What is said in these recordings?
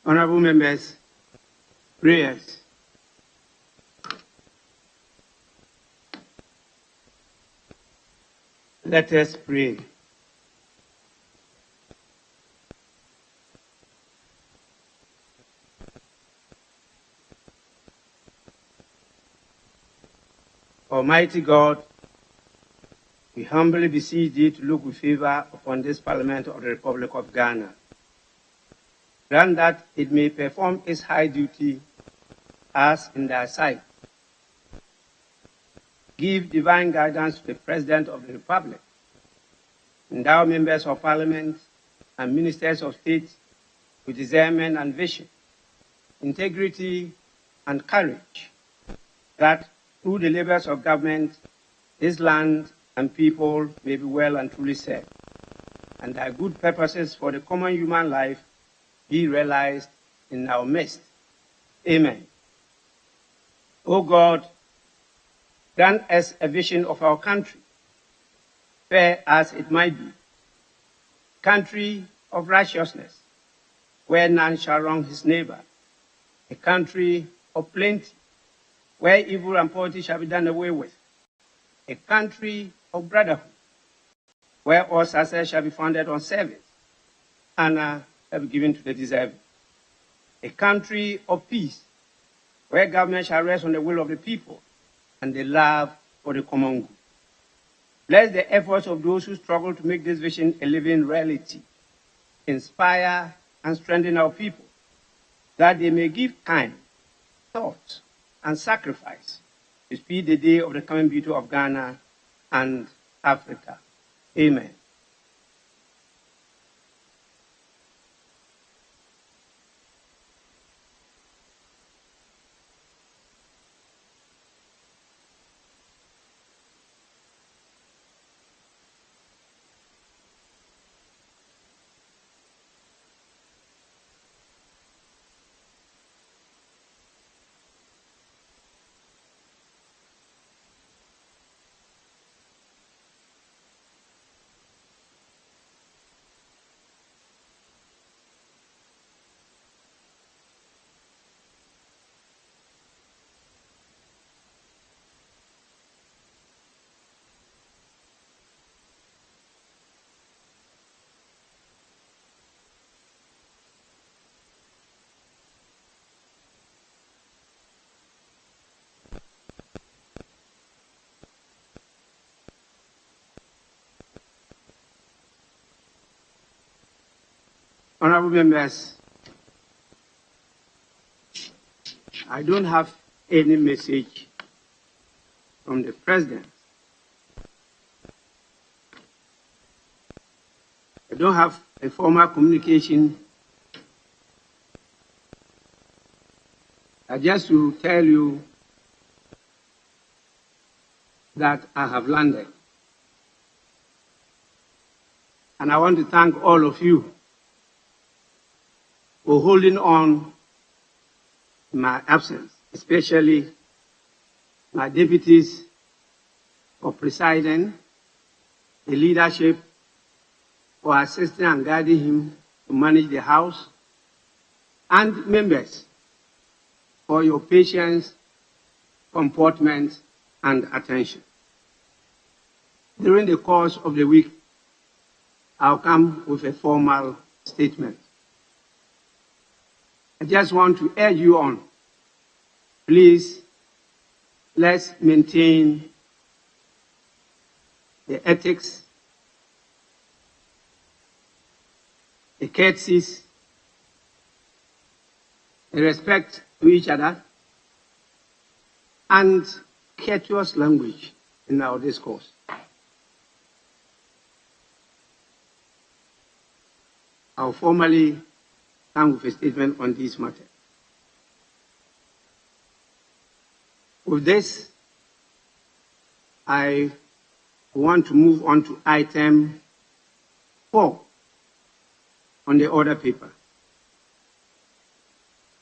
Honorable members, prayers. Let us pray. Almighty God, we humbly beseech thee to look with favor upon this Parliament of the Republic of Ghana. Grant that it may perform its high duty as in thy sight. Give divine guidance to the President of the Republic. Endow members of Parliament and ministers of state with discernment and vision, integrity and courage, that through the labors of government, this land and people may be well and truly served, and thy good purposes for the common human life be realized in our midst. Amen. O God, grant us a vision of our country, fair as it might be, country of righteousness, where none shall wrong his neighbor, a country of plenty, where evil and poverty shall be done away with, a country of brotherhood, where all success shall be founded on service, honor shall be given to the deserving, a country of peace, where government shall rest on the will of the people and the love for the common good. Bless the efforts of those who struggle to make this vision a living reality. Inspire and strengthen our people, that they may give time, thought, and sacrifice to speed the day of the coming beauty of Ghana and Africa. Amen. Honorable members, I don't have any message from the President. I don't have a formal communication. I just to tell you that I have landed. And I want to thank all of you for holding on in my absence, especially my deputies for presiding, the leadership for assisting and guiding him to manage the House, and members for your patience, comportment, and attention. During the course of the week, I'll come with a formal statement. I just want to urge you on, please, let's maintain the ethics, the courtesies, the respect to each other, and courteous language in our discourse. I'll formally come with a statement on this matter. With this, I want to move on to item 4 on the order paper.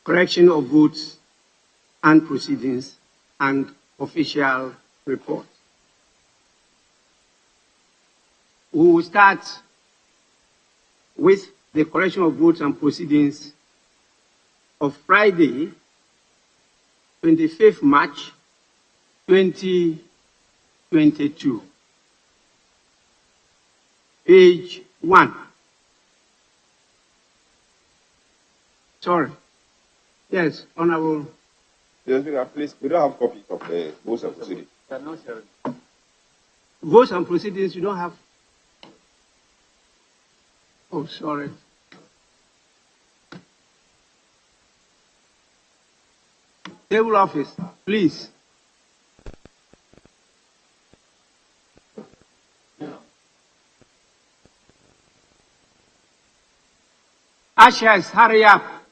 Correction of votes and proceedings and official report. We will start with the correction of votes and proceedings of Friday, 25th March 2022. Page 1. Sorry. Yes, Honorable. Please, we don't have copies of the votes and proceedings. Votes and proceedings, you don't have? Oh, sorry. Table office, please. Ushers, hurry up.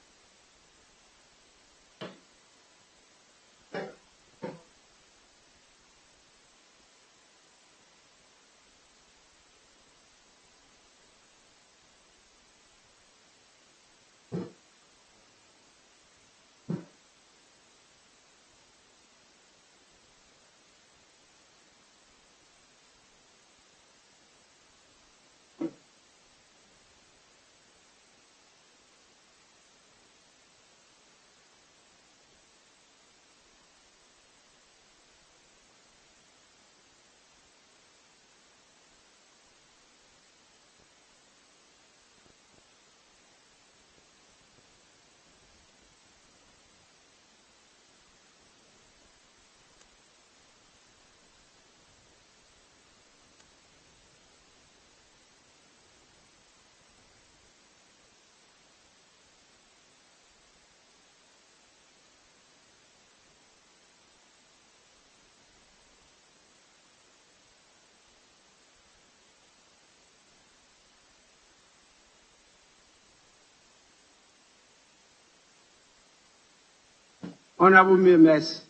Honorable members,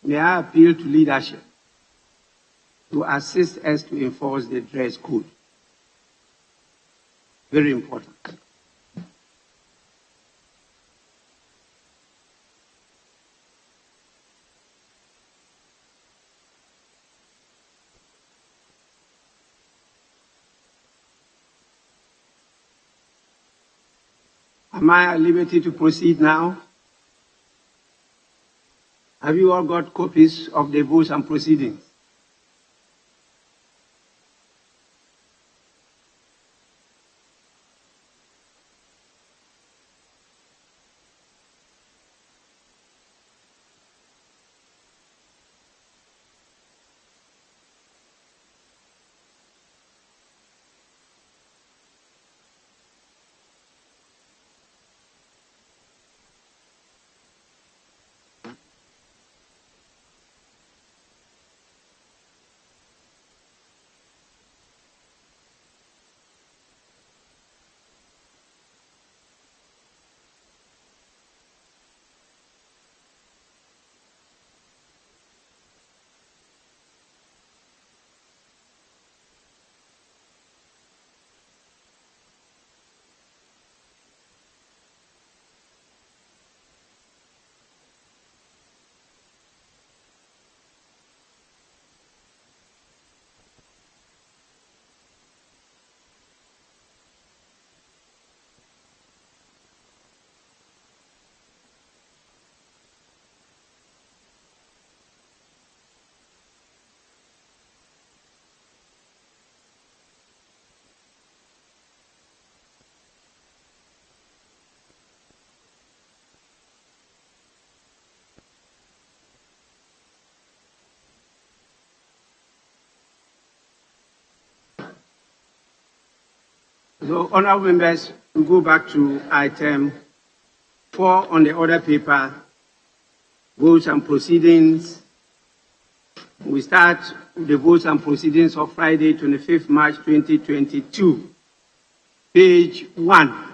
may I appeal to leadership to assist us to enforce the dress code. Very important. Am I at liberty to proceed now? Have you all got copies of the votes and proceedings? So, honorable members, we go back to item 4 on the order paper, votes and proceedings. We start with the votes and proceedings of Friday, 25th March 2022. Page 1.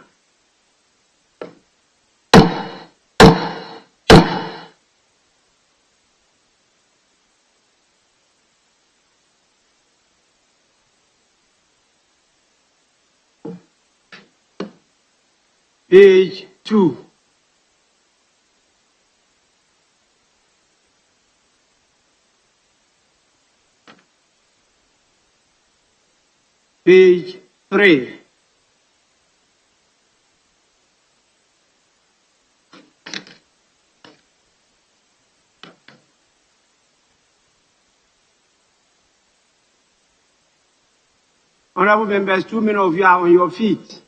Page 2. Page 3. Honorable members, 2 many of you are on your feet.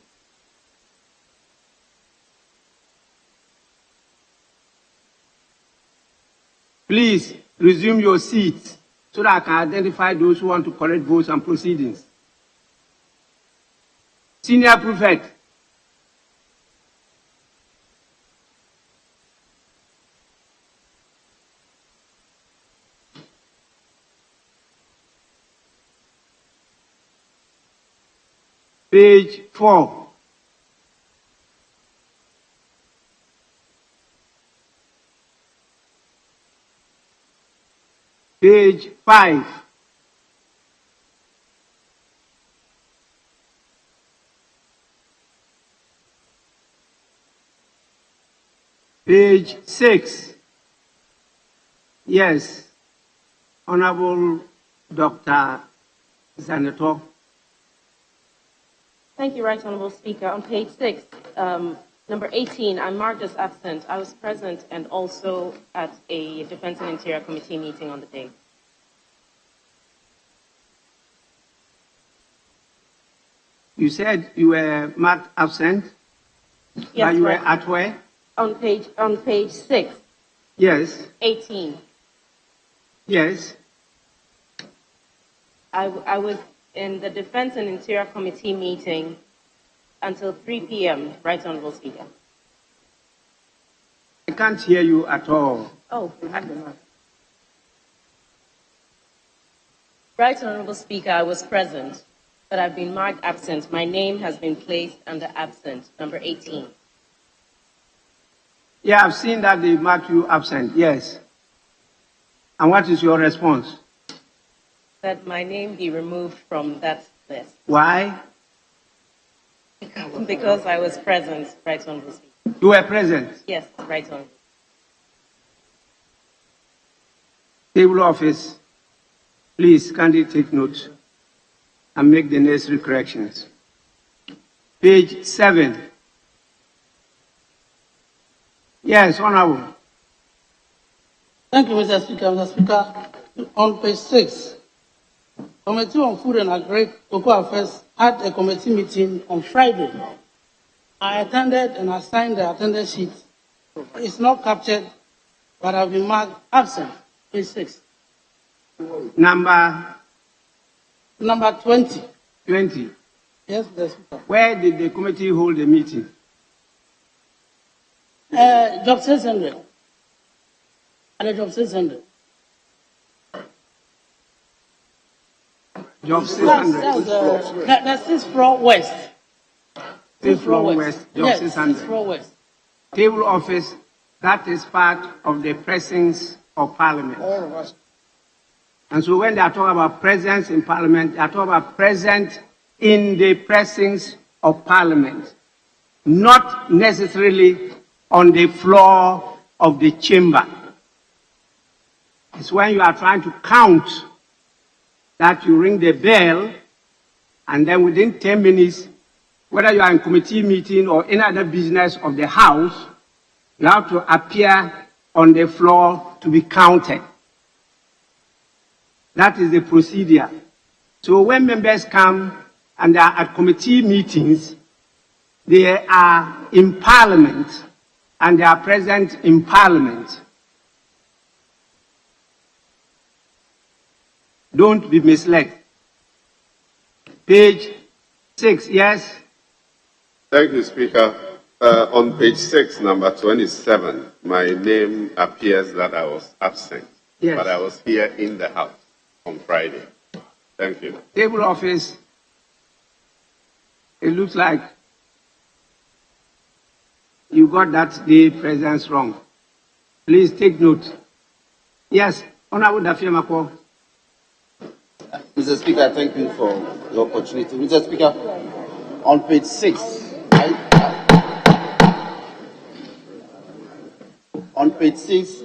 Please resume your seats so that I can identify those who want to collect votes and proceedings. Senior Prefect. Page 4. Page 5. Page 6. Yes, Honorable Dr. Zaneto. Thank you, Right Honorable Speaker. On page 6, number 18, I'm marked as absent. I was present and also at a Defense and Interior Committee meeting on the day. You said you were marked absent? Yes, but you right. were at where? On page 6. Yes. 18. Yes. I was in the Defense and Interior Committee meeting until 3 p.m., Right Honorable Speaker. I can't hear you at all. Oh, we have the mic. Right Honorable Speaker, I was present, but I've been marked absent. My name has been placed under absent, number 18. Yeah, I've seen that they marked you absent, yes. And what is your response? That my name be removed from that list. Why? Because I was present, Right Honorable Speaker. You were present. Yes, Right Honorable. Table office, please kindly take note and make the necessary corrections. Page 7. Yes, Honorable. Thank you, Mr. Speaker. Mr. Speaker, on page 6, Committee on Food and Agricultural Affairs had a committee meeting on Friday. I attended and assigned the attendance sheet. It's not captured, but I've been marked absent. Page 6. Number 20. 20. Yes, Mr. Speaker. Where did the committee hold the meeting? Job 600. At the Job 600. Job 600. That's 6th floor west. 6th floor west, Job Yes, 600. 6th floor west. Table office, that is part of the presence of Parliament. All of us. And so when they are talking about presence in Parliament, they are talking about present in the presence of Parliament, not necessarily on the floor of the chamber. It's when you are trying to count that you ring the bell, and then within 10 minutes, whether you are in committee meeting or any other business of the House, you have to appear on the floor to be counted. That is the procedure. So when members come and they are at committee meetings, they are in Parliament and they are present in Parliament. Don't be misled. Page 6, yes? Thank you, Speaker. On page 6, number 27, my name appears that I was absent, Yes. but I was here in the House on Friday. Thank you. Table office, it looks like you got that day presence wrong. Please take note. Yes, Honorable Dafiamako. Mr. Speaker, thank you for the opportunity. Mr. Speaker, on page 6,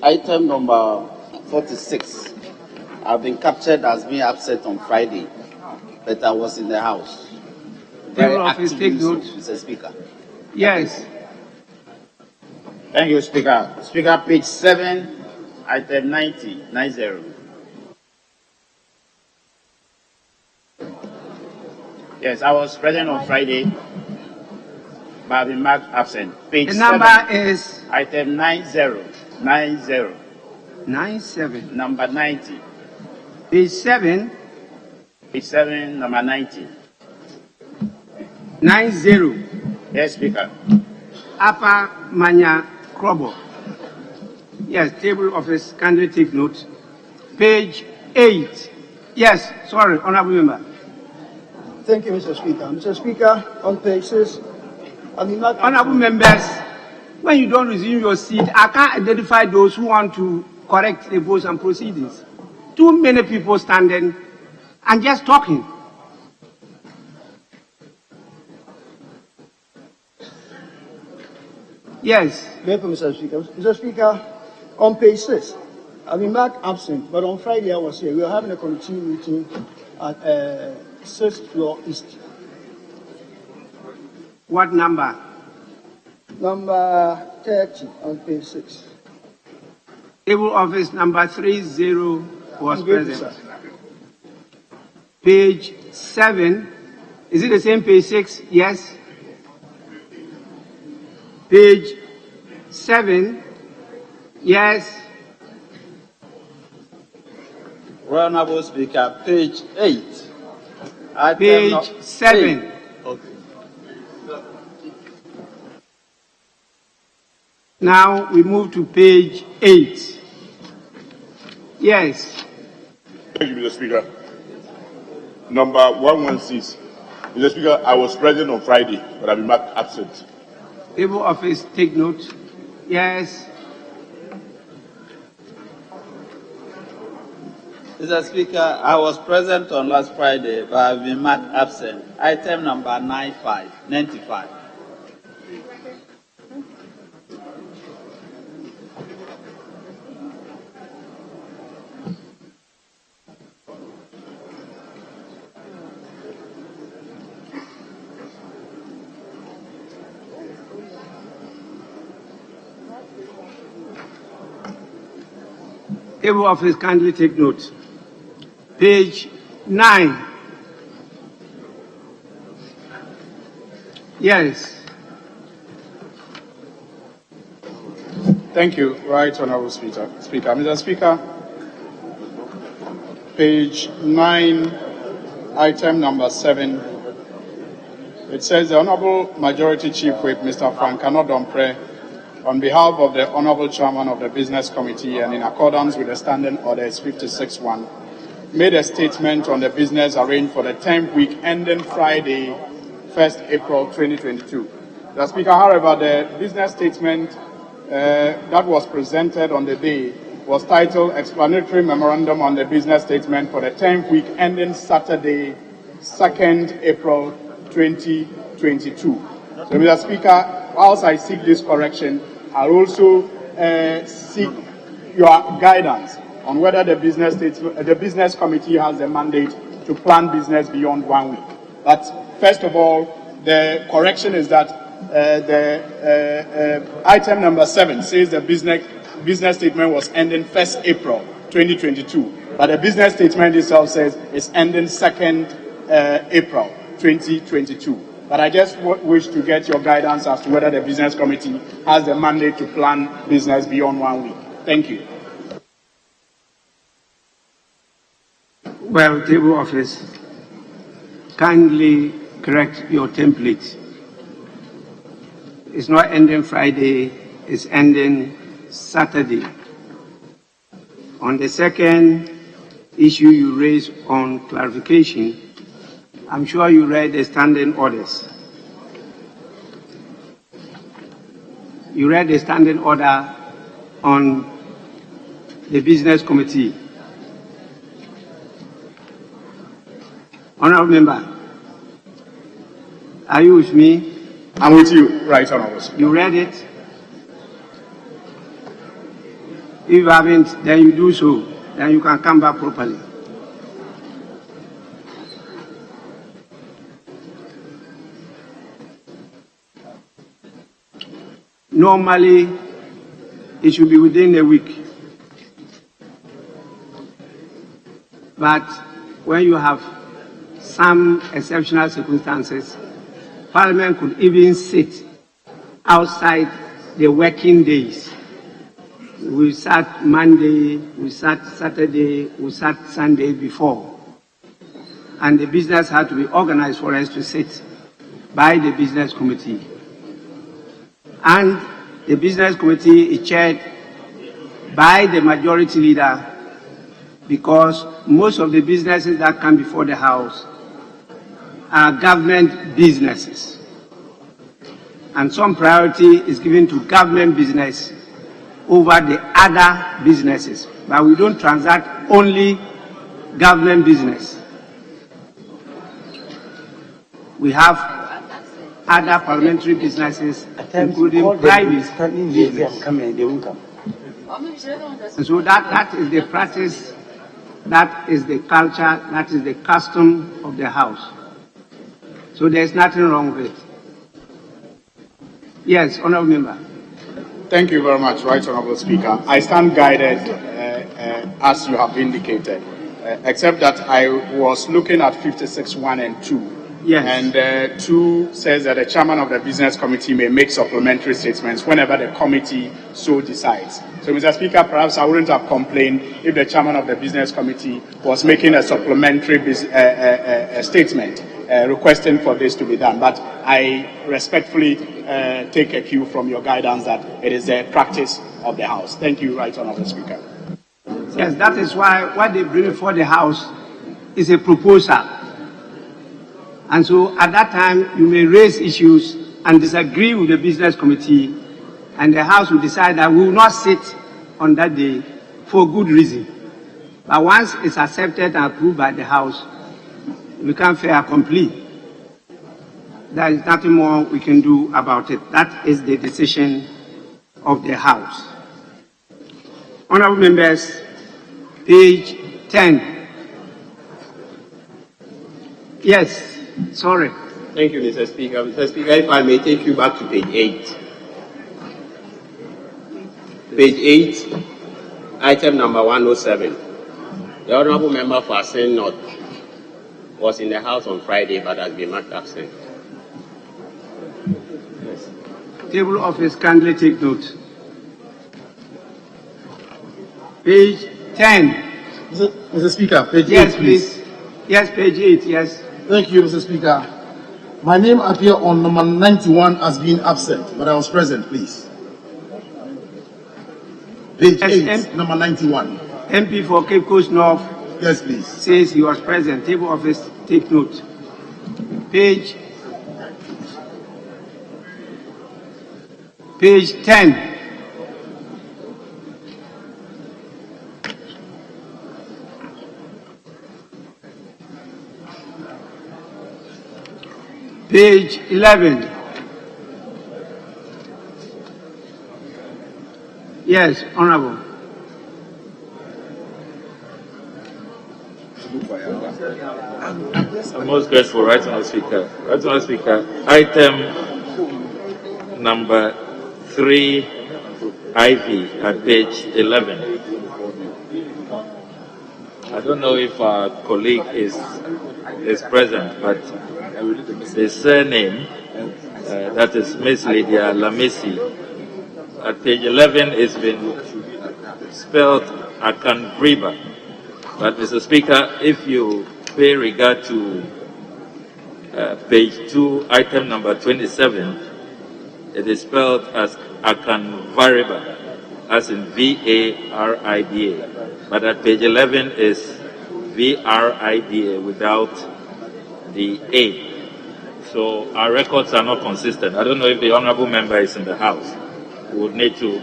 item number 46, I've been captured as being absent on Friday, but I was in the House. Table office, take so, note. Mr. Speaker. Yes. Thank you, Speaker. Speaker, page 7, item 90. Yes, I was present on Friday, but I've been marked absent. Page The 7, number is item 90. 90. 97. Number 90. Page 7, Page 7, number 90. 90. Yes, Speaker. Upper Manya Krobo. Yes, table of his kindly take note. Page 8. Yes, sorry, Honorable Member. Thank you, Mr. Speaker. Mr. Speaker, on page 6, Honorable members, when you don't resume your seat, I can't identify those who want to correct the votes and proceedings. Too many people standing and just talking. Yes. Thank you, Mr. Speaker. Mr. Speaker, on page 6, I've been marked absent, but on Friday I was here. We were having a committee meeting at 6th floor east. What number? Number 30 on page 6. Table office number 30 was I'm good, present. sir. Page 7. Is it the same page 6? Yes. Page 7. Yes. Well, Honorable Speaker, page 8. Page 7. Okay. Now we move to page 8. Yes. Thank you, Mr. Speaker. Number 116. Mr. Speaker, I was present on Friday, but I've been marked absent. Table office, take note. Yes. Mr. Speaker, I was present on last Friday, but I've been marked absent. Item number 95. Table office, kindly take note. Page 9. Yes. Thank you. Right, Honorable Speaker. Mr. Speaker, page 9, item number 7. It says the Honorable Majority Chief Whip, Mr. Frank Anodompre, on behalf of the Honorable Chairman of the Business Committee and in accordance with the Standing Orders 56-1, made a statement on the business arranged for the 10th week ending Friday, 1st April 2022. Mr. Speaker, however, the business statement that was presented on the day was titled Explanatory Memorandum on the Business Statement for the 10th week ending Saturday, 2nd April 2022. So, Mr. Speaker, whilst I seek this correction, I'll also seek your guidance on whether the business committee has the mandate to plan business beyond 1 week. But first of all, the correction is that item number 7 says the business statement was ending 1st April 2022, but the business statement itself says it's ending 2nd April 2022. But I just wish to get your guidance as to whether the business committee has the mandate to plan business beyond 1 week. Thank you. Well, table office, kindly correct your template. It's not ending Friday, it's ending Saturday. On the second issue you raised on clarification, I'm sure you read the standing orders. You read the standing order on the business committee. Honorable Member, are you with me? I'm with you, right, Honorable Speaker. You read it? If you haven't, then you do so. Then you can come back properly. Normally, it should be within a week. But when you have some exceptional circumstances, Parliament could even sit outside the working days. We sat Monday, we sat Saturday, we sat Sunday before. And the business had to be organized for us to sit by the business committee. And the business committee is chaired by the majority leader, because most of the businesses that come before the House are government businesses. And some priority is given to government business over the other businesses. But we don't transact only government business. We have other parliamentary businesses, including private business. And so that is the practice, that is the culture, that is the custom of the House. So there's nothing wrong with it. Yes, Honourable Member. Thank you very much, Right Honourable Speaker. I stand guided as you have indicated, except that I was looking at 56(1) and 2. Yes. And 2 says that the chairman of the business committee may make supplementary statements whenever the committee so decides. So, Mr. Speaker, perhaps I wouldn't have complained if the chairman of the business committee was making a supplementary statement requesting for this to be done. But I respectfully take a cue from your guidance that it is a practice of the House. Thank you, Right Honourable Speaker. Yes, that is why what they bring before the House is a proposal. And so at that time, you may raise issues and disagree with the business committee, and the House will decide that we will not sit on that day for good reason. But once it's accepted and approved by the House, we become fait accompli. There is nothing more we can do about it. That is the decision of the House. Honourable members, page 10. Yes. Sorry. Thank you, Mr. Speaker. Mr. Speaker, if I may take you back to page 8. Page 8, item number 107. The Honourable Member for Assin North was in the House on Friday but has been marked absent. Yes. Table office kindly take note. Page 10. Mr. Speaker, page 8. Yes, please. Yes, page 8, yes. Thank you, Mr. Speaker. My name appears on number 91 as being absent, but I was present, please. Page 8, number 91. MP for Cape Coast North. Yes, please. Says he was present. Table office, take note. Page 10. Page 11. Yes, Honourable. I'm most grateful, Right Honourable Speaker. Right Honourable Speaker, item number 3 IV at page 11. I don't know if our colleague is present, but the surname, that is Miss Lydia Lamisi, at page 11 has been spelled Akanvriba. But Mr. Speaker, if you pay regard to page 2, item number 27, it is spelled as Akanvariba, as in V-A-R-I-D-A. But at page 11 is V-R-I-D-A without the A. So our records are not consistent. I don't know if the honourable member is in the House. We would need to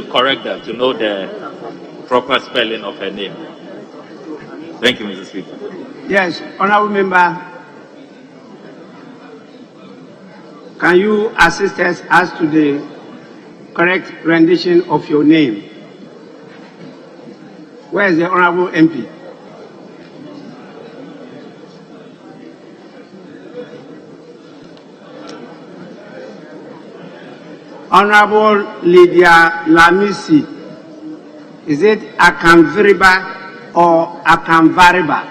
correct that to know the proper spelling of her name. Thank you, Mr. Speaker. Yes, honourable member, can you assist us as to the correct rendition of your name? Where is the honourable MP? Honourable Lydia Lamisi, is it Akanvriba or Akanvariba?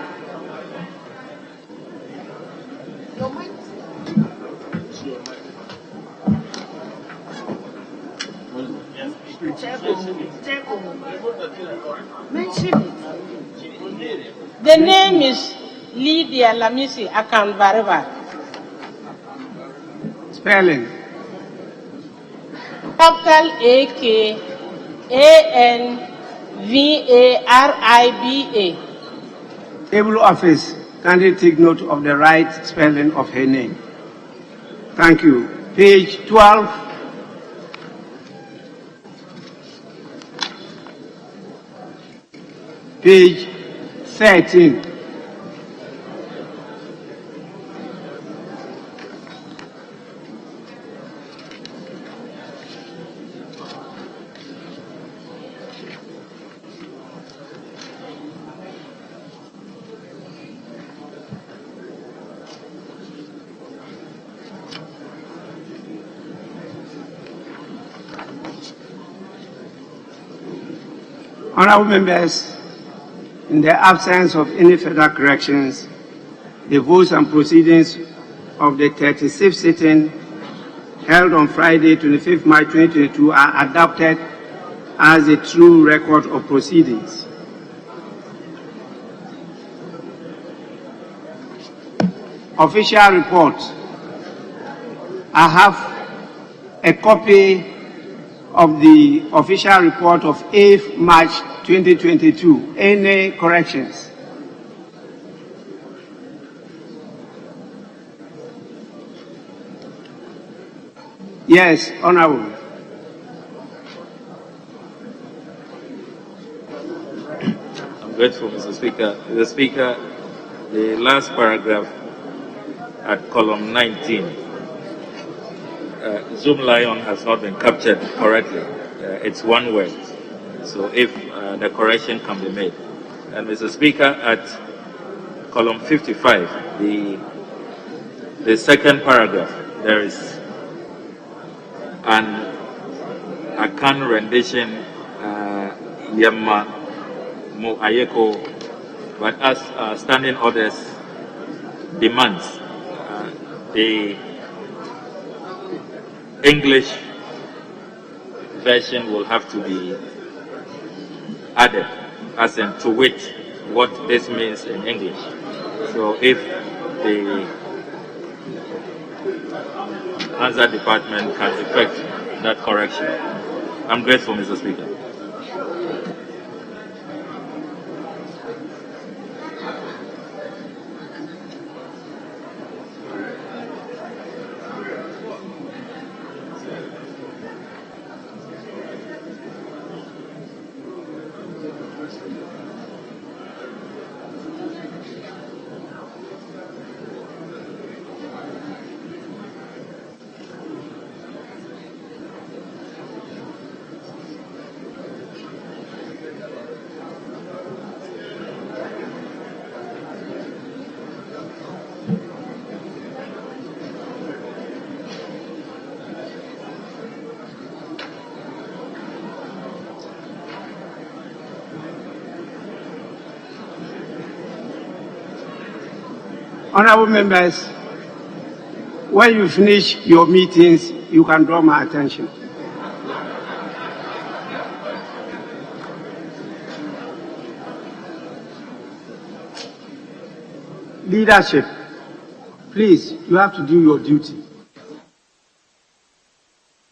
The name is Lydia Lamisi Akanvareva. Spelling. Capital AKANVARIBA. Table office, kindly take note of the right spelling of her name. Thank you. Page 12. Page 13. Honorable members, in the absence of any further corrections, the votes and proceedings of the 36th sitting held on Friday, 25th March 2022 are adopted as a true record of proceedings. Official report. I have a copy of the official report of 8th March 2022. Any corrections? Yes, Honorable. I'm grateful, Mr. Speaker. Mr. Speaker, the last paragraph at column 19, Zoom Lion has not been captured correctly. It's one word. So if the correction can be made. And Mr. Speaker, at column 55, the second paragraph, there is an Akan rendition, Yamma Mo Ayeko, but as standing orders demands, the English version will have to be added, as in to which what this means in English. So if the answer department can effect that correction, I'm grateful, Mr. Speaker. Honorable members, when you finish your meetings, you can draw my attention. Leadership, please, you have to do your duty.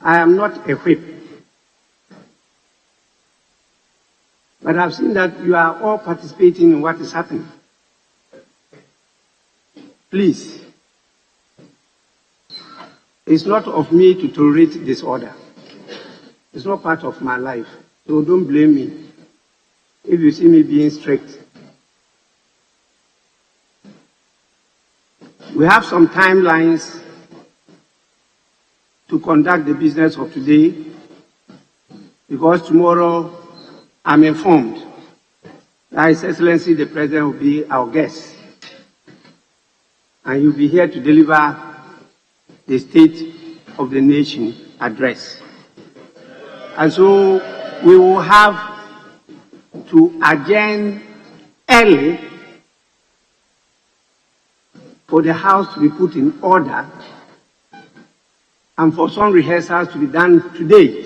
I am not a whip, but I've seen that you are all participating in what is happening. Please, it's not of me to tolerate disorder. It's not part of my life, so don't blame me if you see me being strict. We have some timelines to conduct the business of today, because tomorrow I'm informed that His Excellency the President will be our guest, and you'll be here to deliver the State of the Nation address. And so we will have to adjourn early for the House to be put in order and for some rehearsals to be done today.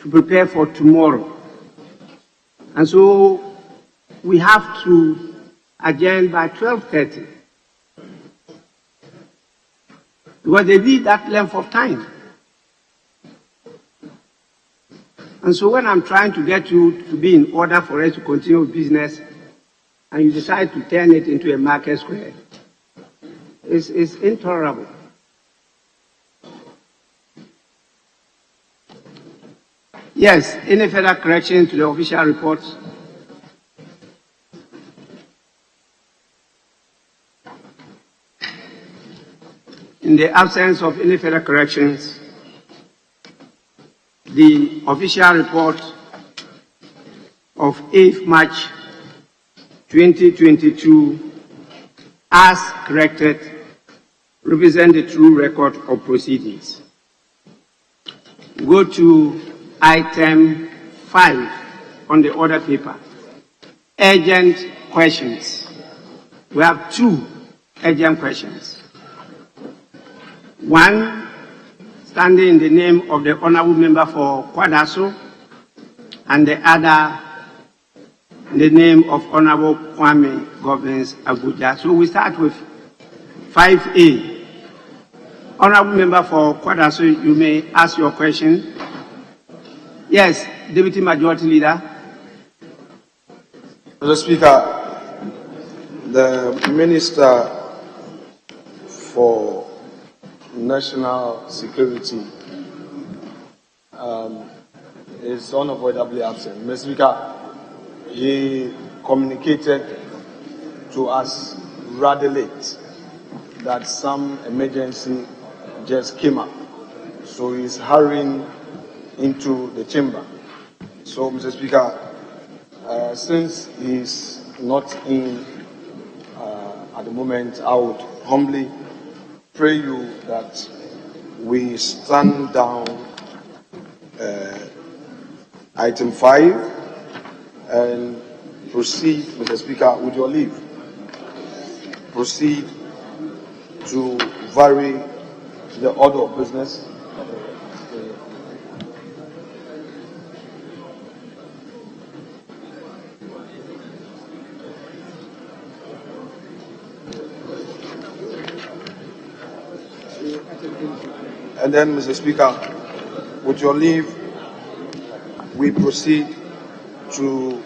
to prepare for tomorrow. And so we have to adjourn by 12:30 because they need that length of time. And so when I'm trying to get you to be in order for us to continue business, and you decide to turn it into a market square, it's intolerable. Yes, any further correction to the official reports? In the absence of any further corrections, the official report of 8th March 2022, as corrected, represent the true record of proceedings. Go to item 5 on the order paper. Urgent questions. We have 2 urgent questions. One, standing in the name of the honorable member for Kwadaso, and the other in the name of Honorable Kwame Govins Abuja. So we start with 5A. Honorable member for Kwadaso, you may ask your question. Yes, Deputy Majority Leader. Mr. Speaker, the Minister for National Security is unavoidably absent. Mr. Speaker, he communicated to us rather late that some emergency just came up. So he's hurrying into the chamber. So, Mr. Speaker, since he's not in at the moment, I would humbly pray you that we stand down item 5 and proceed, Mr. Speaker, with your leave. Proceed to vary the order of business. And then, Mr. Speaker, with your leave, we proceed to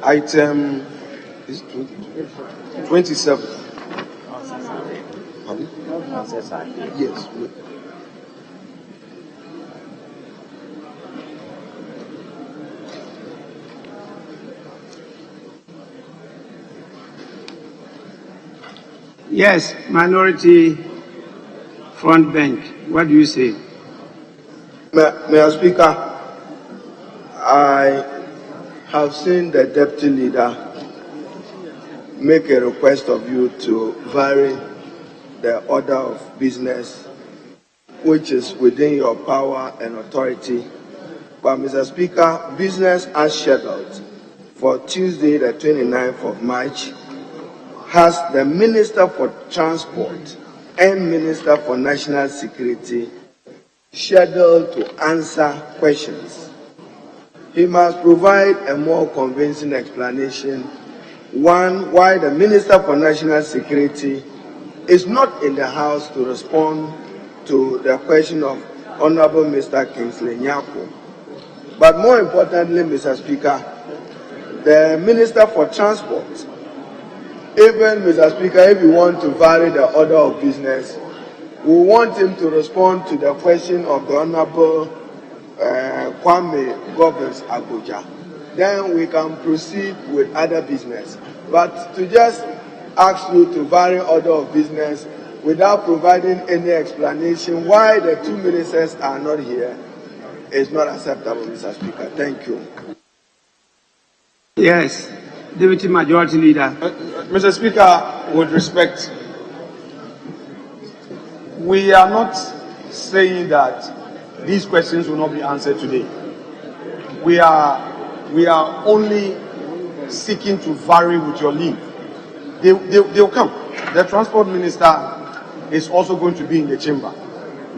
item 27. Yes. Yes, minority front bench. What do you say? Mr. Speaker, I have seen the Deputy Leader make a request of you to vary the order of business, which is within your power and authority. But, Mr. Speaker, business as scheduled for Tuesday, the 29th of March, has the Minister for Transport and Minister for National Security scheduled to answer questions. He must provide a more convincing explanation. One, why the Minister for National Security is not in the House to respond to the question of Honorable Mr. Kingsley Nyako. But more importantly, Mr. Speaker, the Minister for Transport, even, Mr. Speaker, if you want to vary the order of business, we want him to respond to the question of the Honorable Kwame Govins Abuja. Then we can proceed with other business. But to just ask you to vary order of business without providing any explanation why the 2 ministers are not here is not acceptable, Mr. Speaker. Thank you. Yes, Deputy Majority Leader. Mr. Speaker, with respect, we are not saying that these questions will not be answered today. We are only seeking to vary with your leave. They'll come. The Transport Minister is also going to be in the chamber.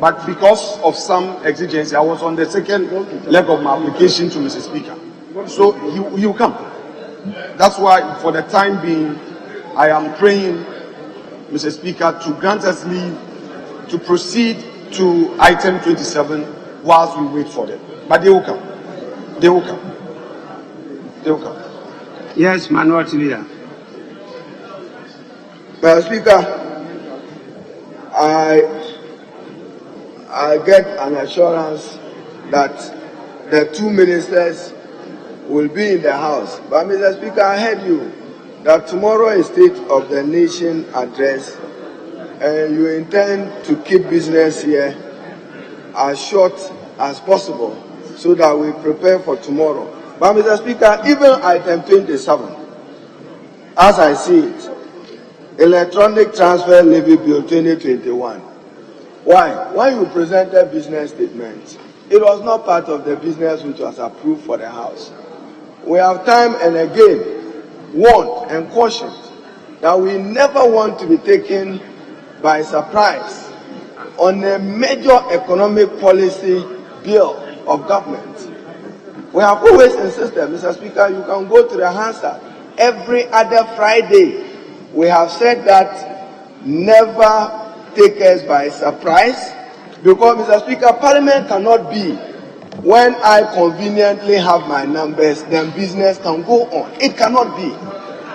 but because of some exigency, I was on the second leg of my application to Mr. Speaker. So he will come. That's why, for the time being, I am praying, Mr. Speaker, to grant us leave to proceed to item 27 whilst we wait for them. But they will come. They will come. They will come. Yes, Minority Leader. Mr. Speaker, I get an assurance that the two ministers will be in the house. But Mr. Speaker, I heard you that tomorrow is State of the Nation address, and you intend to keep business here as short as possible so that we prepare for tomorrow. But Mr. Speaker, even item 27, as I see it, Electronic Transfer Levy Bill 2021. Why? When you presented business statement, it was not part of the business which was approved for the House. We have time and again warned and cautioned that we never want to be taken by surprise on a major economic policy bill of government. We have always insisted, Mr. Speaker, you can go to the Hansard every other Friday. We have said that never take us by surprise, because, Mr. Speaker, Parliament cannot be when I conveniently have my numbers, then business can go on. It cannot be.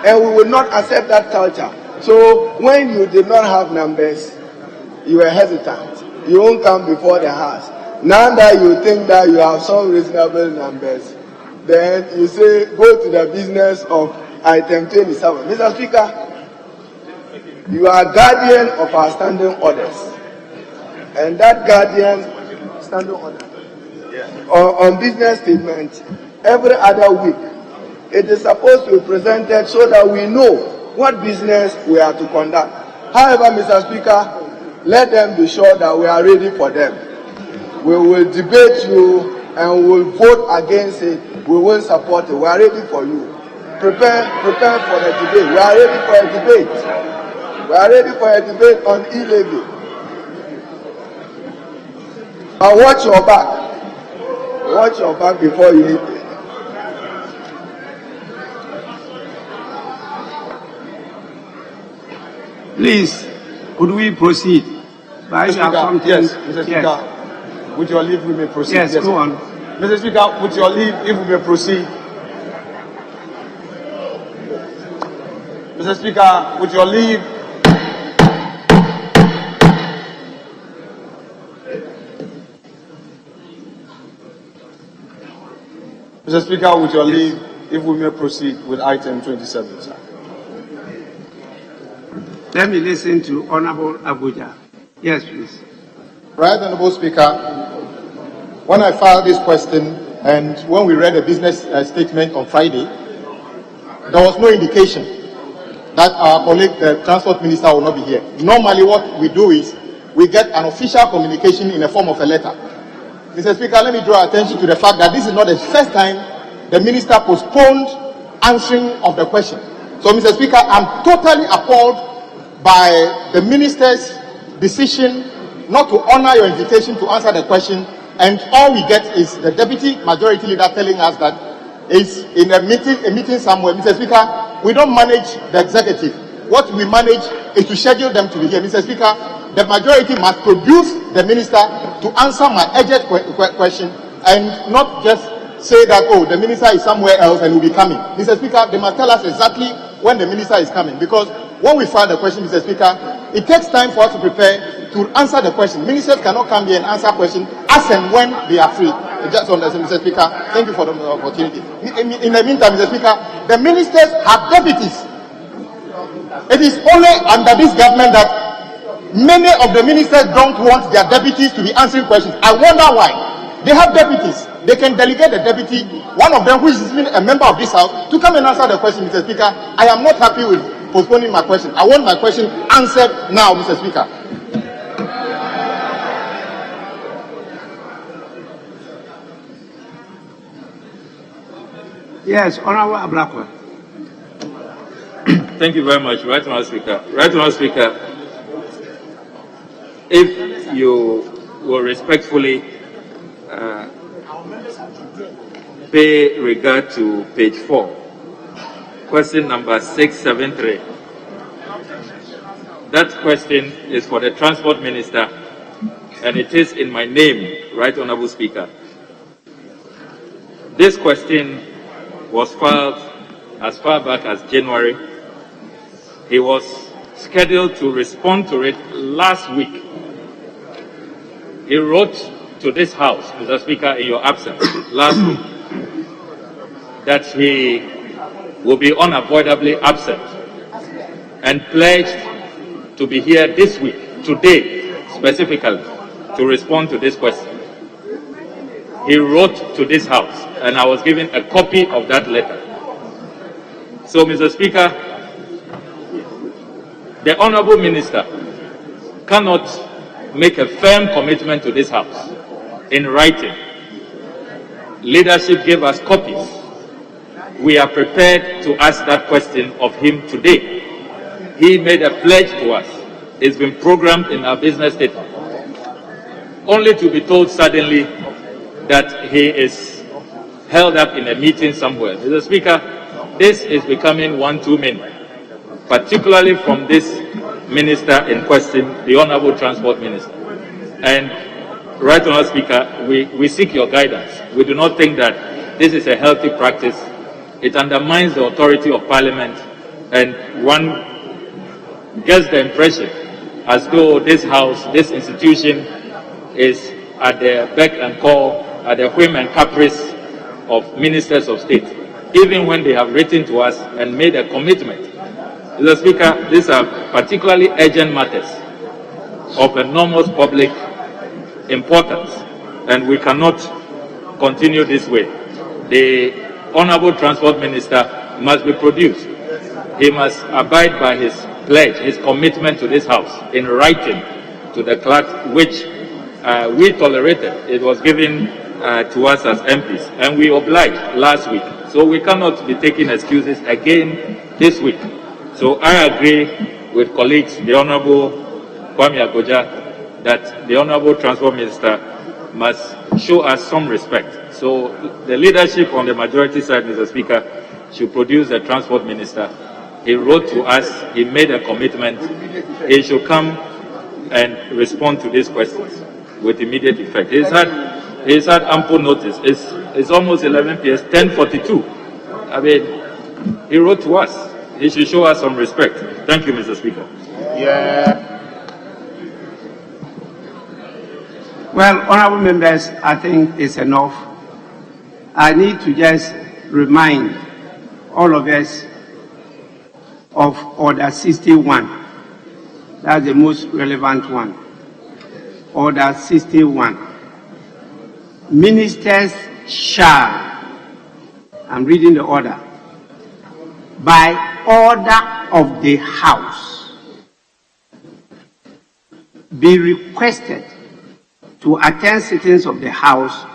And we will not accept that culture. So when you did not have numbers, you were hesitant. You won't come before the House. Now that you think that you have some reasonable numbers, then you say go to the business of item 27. Mr. Speaker, you are guardian of our standing orders. And that guardian standing order on business statement every other week, it is supposed to be presented so that we know what business we are to conduct. However, Mr. Speaker, let them be sure that we are ready for them. We will debate you and we will vote against it. We will support it. We are ready for you. Prepare for the debate. We are ready for a debate. We are ready for a debate on e-levy. But watch your back. Watch your back before you hit it. Please, could we proceed? Mr. Speaker, yes, Mr. Speaker, with your leave we may proceed. Yes, go on. Mr. Speaker, with your leave, if we may proceed. Mr. Speaker, with your leave. Mr. Speaker, with your leave, if we may proceed with item 27, sir. Let me listen to Honorable Abuja. Yes, please. Right, Honorable Speaker, when I filed this question and when we read the business statement on Friday, there was no indication that our colleague, the Transport Minister, will not be here. Normally what we do is we get an official communication in the form of a letter. Mr. Speaker, let me draw attention to the fact that this is not the first time the Minister postponed answering of the question. So, Mr. Speaker, I'm totally appalled by the Minister's decision not to honor your invitation to answer the question, and all we get is the Deputy Majority Leader telling us that it's in a meeting somewhere. Mr. Speaker, we don't manage the executive. What we manage is to schedule them to be here. Mr. Speaker, the majority must produce the Minister to answer my urgent question and not just say that, oh, the Minister is somewhere else and will be coming. Mr. Speaker, they must tell us exactly when the Minister is coming, because when we file the question, Mr. Speaker, it takes time for us to prepare to answer the question. Ministers cannot come here and answer questions as and when they are free. Just understand, Mr. Speaker. Thank you for the opportunity. In the meantime, Mr. Speaker, the ministers have deputies. It is only under this government that many of the ministers don't want their deputies to be answering questions. I wonder why. They have deputies. They can delegate the deputy, one of them who is even a member of this house, to come and answer the question, Mr. Speaker. I am not happy with postponing my question. I want my question answered now, Mr. Speaker. Yes, Honorable Ablakwa. Thank you very much, Right Honourable Speaker. Right Honourable Speaker, if you will respectfully pay regard to page 4, question number 673. That question is for the Transport Minister, and it is in my name, Right Honourable Speaker. This question was filed as far back as January. He was scheduled to respond to it last week. He wrote to this House, Mr. Speaker, in your absence last week, that he will be unavoidably absent and pledged to be here this week, today, specifically, to respond to this question. He wrote to this House, and I was given a copy of that letter. So, Mr. Speaker, the Honourable Minister cannot make a firm commitment to this House in writing. Leadership gave us copies. We are prepared to ask that question of him today. He made a pledge to us. It's been programmed in our business statement. Only to be told suddenly that he is held up in a meeting somewhere. Mr. Speaker, this is becoming one too many, particularly from this minister in question, the Honourable Transport Minister. And, Right Honourable Speaker, we seek your guidance. We do not think that this is a healthy practice. It undermines the authority of Parliament, and one gets the impression as though this House, this institution, is at the beck and call, at the whim and caprice of ministers of state, even when they have written to us and made a commitment. Mr. Speaker, these are particularly urgent matters of enormous public importance, and we cannot continue this way. The Honourable Transport Minister must be produced. He must abide by his pledge, his commitment to this House in writing to the clerk, which we tolerated. It was given to us as MPs, and we obliged last week. So we cannot be taking excuses again this week. So I agree with colleagues, the Honourable Kwame Agoja, that the Honourable Transport Minister must show us some respect. So the leadership on the majority side, Mr. Speaker, should produce the Transport Minister. He wrote to us, he made a commitment. He should come and respond to these questions with immediate effect. He's had ample notice. It's almost 11 p.m., 10:42. I mean, he wrote to us. He should show us some respect. Thank you, Mr. Speaker. Yeah. Well, honourable members, I think it's enough. I need to just remind all of us of Order 61. That's the most relevant one. Order 61. Ministers shall, I'm reading the order, by order of the House, be requested to attend sittings of the House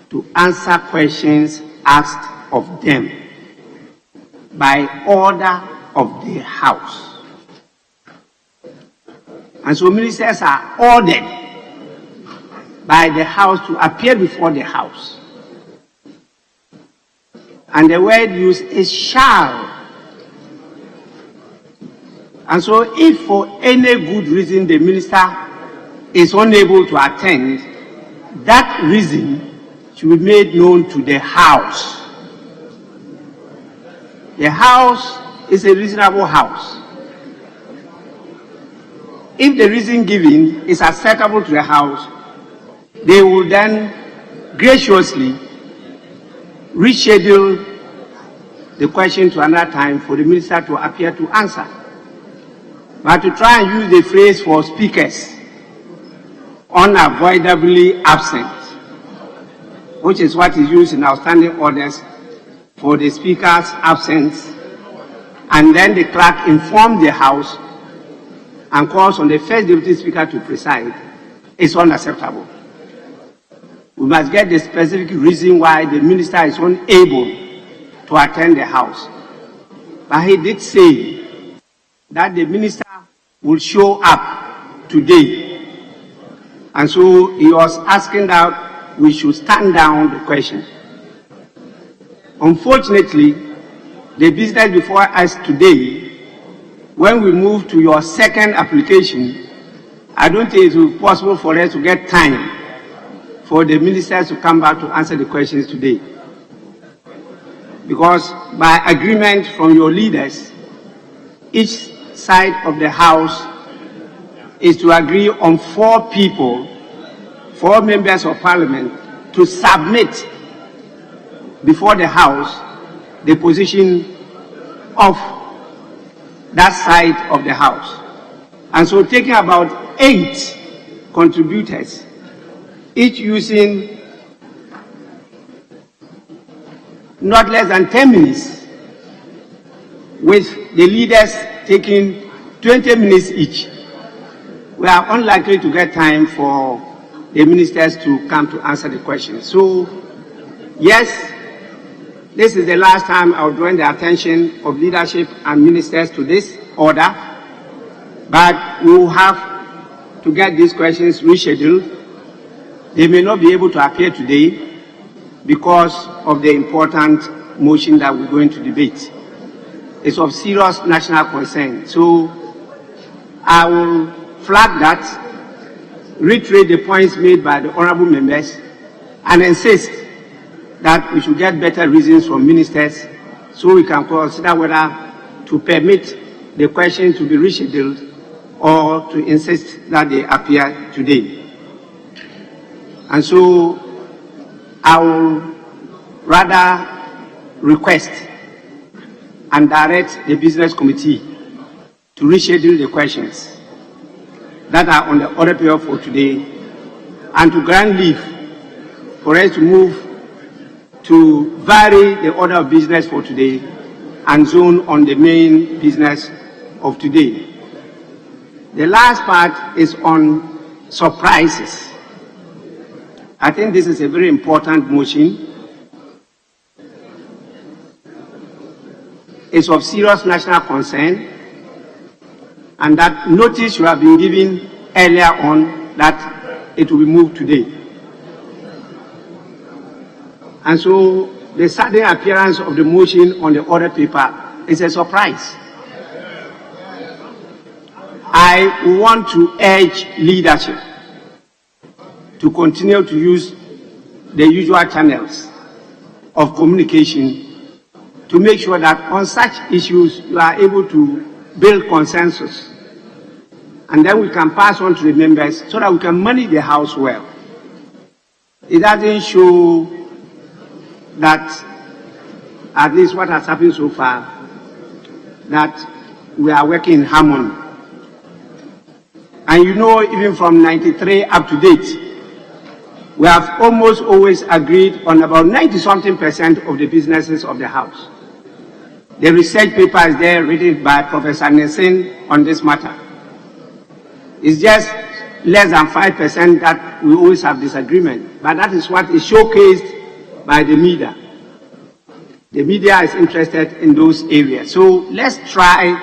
to answer questions asked of them by order of the House. And so ministers are ordered by the House to appear before the House. And the word used is shall. And so if for any good reason the minister is unable to attend, that reason should be made known to the House. The House is a reasonable House. If the reason given is acceptable to the House, they will then graciously reschedule the question to another time for the minister to appear to answer. But to try and use the phrase for speakers, unavoidably absent, which is what is used in our standing orders for the speaker's absence, and then the clerk informs the House and calls on the first deputy speaker to preside, is unacceptable. We must get the specific reason why the minister is unable to attend the House. But he did say that the minister will show up today. And so he was asking that we should stand down the question. Unfortunately, the business before us today, when we move to your second application, I don't think it will be possible for us to get time for the ministers to come back to answer the questions today. Because by agreement from your leaders, each side of the House is to agree on 4 people, 4 members of Parliament, to submit before the House the position of that side of the House. And so taking about 8 contributors, each using not less than 10 minutes, with the leaders taking 20 minutes each, we are unlikely to get time for the ministers to come to answer the questions. So, yes, this is the last time I will draw the attention of leadership and ministers to this order, but we will have to get these questions rescheduled. They may not be able to appear today because of the important motion that we're going to debate. It's of serious national concern. So I will flag that, reiterate the points made by the honorable members, and insist that we should get better reasons from ministers so we can consider whether to permit the question to be rescheduled or to insist that they appear today. And so I will rather request and direct the business committee to reschedule the questions that are on the order paper for today and to grant leave for us to move to vary the order of business for today and zone on the main business of today. The last part is on surprises. I think this is a very important motion. It's of serious national concern, and that notice should have been given earlier on that it will be moved today. And so the sudden appearance of the motion on the order paper is a surprise. I want to urge leadership to continue to use the usual channels of communication to make sure that on such issues you are able to build consensus. And then we can pass on to the members so that we can manage the House well. It doesn't show that, at least what has happened so far, that we are working in harmony. And you know, even from 93 up to date, we have almost always agreed on about 90-something% of the businesses of the House. The research paper is there written by Professor Nissen on this matter. It's just less than 5% that we always have disagreement, but that is what is showcased by the media. The media is interested in those areas. So let's try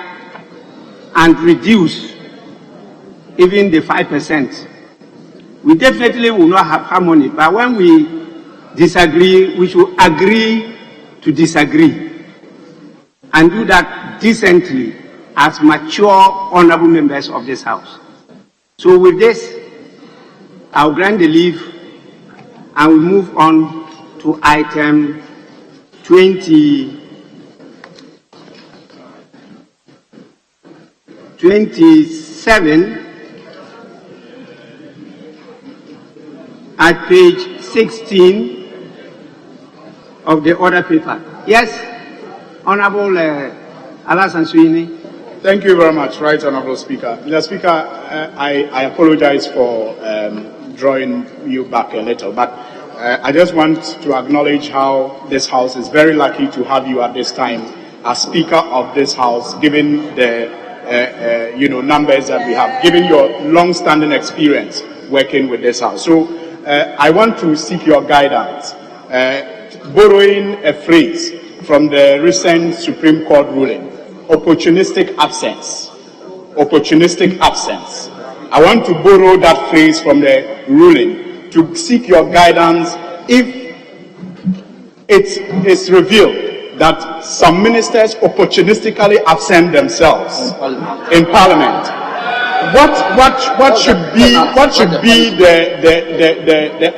and reduce even the 5%. We definitely will not have harmony, but when we disagree, we should agree to disagree and do that decently as mature, honorable members of this House. So with this, I'll grant the leave and we move on to item 27 at page 16 of the order paper. Yes, Honorable Alasan Sweeney. Thank you very much, Right Honorable Speaker. Mr. Speaker, I apologize for drawing you back a little, but I just want to acknowledge how this House is very lucky to have you at this time as Speaker of this House, given the numbers that we have, given your long-standing experience working with this House. So I want to seek your guidance, borrowing a phrase from the recent Supreme Court ruling, opportunistic absence. Opportunistic absence. I want to borrow that phrase from the ruling to seek your guidance if it is revealed that some ministers opportunistically absent themselves in Parliament. What should be the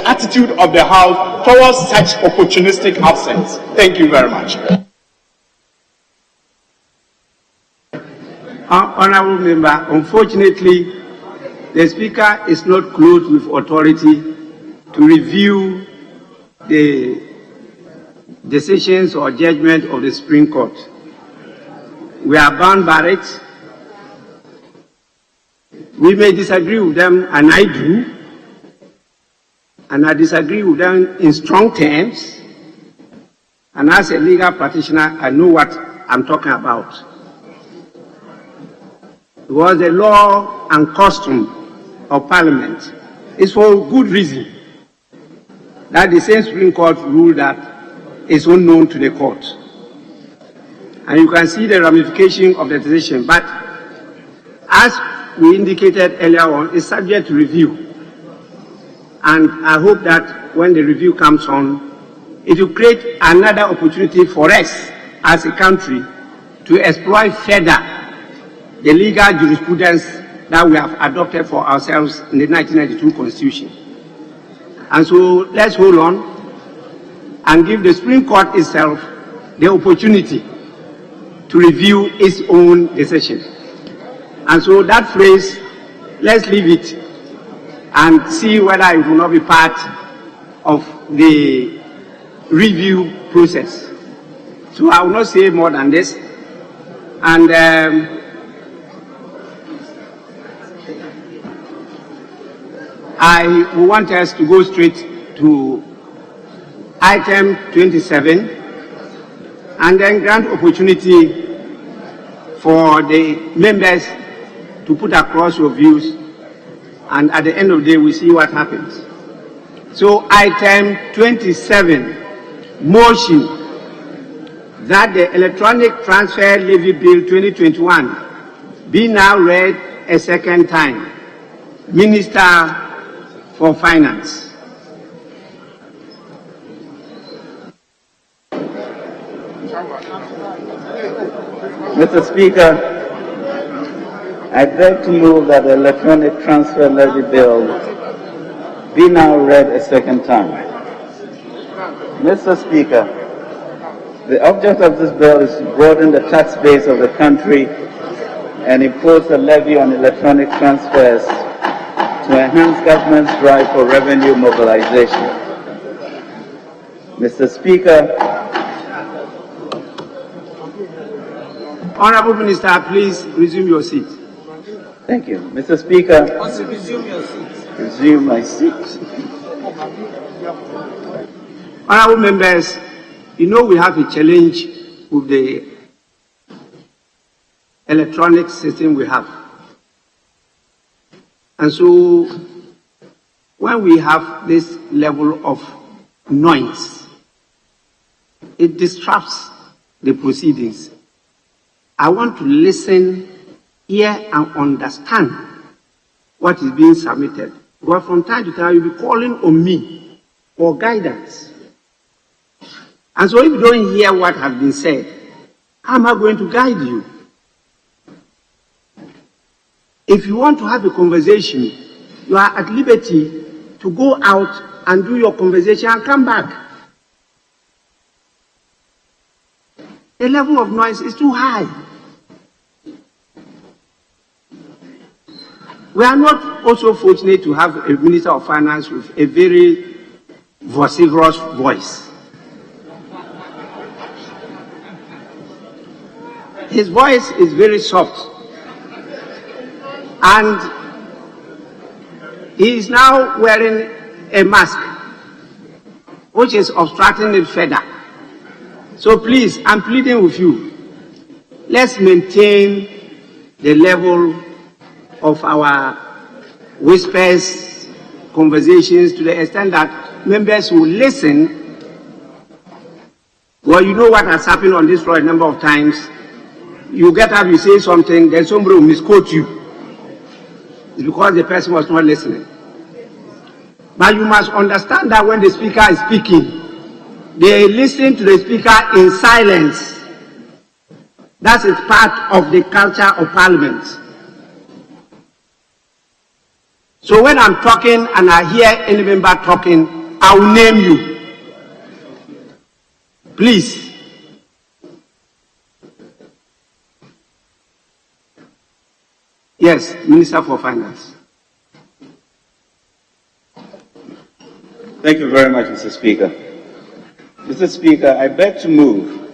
attitude of the House towards such opportunistic absence? Thank you very much. Honourable Member, unfortunately, the Speaker is not clothed with authority to review the decisions or judgment of the Supreme Court. We are bound by it. We may disagree with them, and I do, and I disagree with them in strong terms, and as a legal practitioner, I know what I'm talking about. Because the law and custom of Parliament is for good reason that the same Supreme Court ruled that is unknown to the court. And you can see the ramification of the decision, but as we indicated earlier on, it's subject to review. And I hope that when the review comes on, it will create another opportunity for us as a country to exploit further the legal jurisprudence that we have adopted for ourselves in the 1992 Constitution. And so let's hold on and give the Supreme Court itself the opportunity to review its own decision. And so that phrase, let's leave it and see whether it will not be part of the review process. So I will not say more than this. And I want us to go straight to item 27 and then grant opportunity for the members to put across your views, and at the end of the day we see what happens. So item 27, motion that the Electronic Transfer Levy Bill 2021 be now read a second time. Minister for Finance. Mr. Speaker, I beg to move that the Electronic Transfer Levy Bill be now read a second time. Mr. Speaker, the object of this bill is to broaden the tax base of the country and impose a levy on electronic transfers to enhance government's drive for revenue mobilization. Mr. Speaker, Honourable Minister, please resume your seat. Thank you. Mr. Speaker, resume your seat. Resume my seat. Honourable members, you know we have a challenge with the electronic system we have. And so when we have this level of noise, it disrupts the proceedings. I want to listen, hear, and understand what is being submitted. Because from time to time, you'll be calling on me for guidance. And so if you don't hear what has been said, how am I going to guide you? If you want to have a conversation, you are at liberty to go out and do your conversation and come back. The level of noise is too high. We are not also fortunate to have a Minister of Finance with a very vociferous voice. His voice is very soft. And he is now wearing a mask, which is obstructing it further. So please, I'm pleading with you, let's maintain the level of our whispers, conversations, to the extent that members will listen. Well, you know what has happened on this floor a number of times. You get up, you say something, then somebody will misquote you. It's because the person was not listening. But you must understand that when the speaker is speaking, they listen to the speaker in silence. That is part of the culture of Parliament. So when I'm talking and I hear any member talking, I will name you. Please. Yes, Minister for Finance. Thank you very much, Mr. Speaker. Mr. Speaker, I beg to move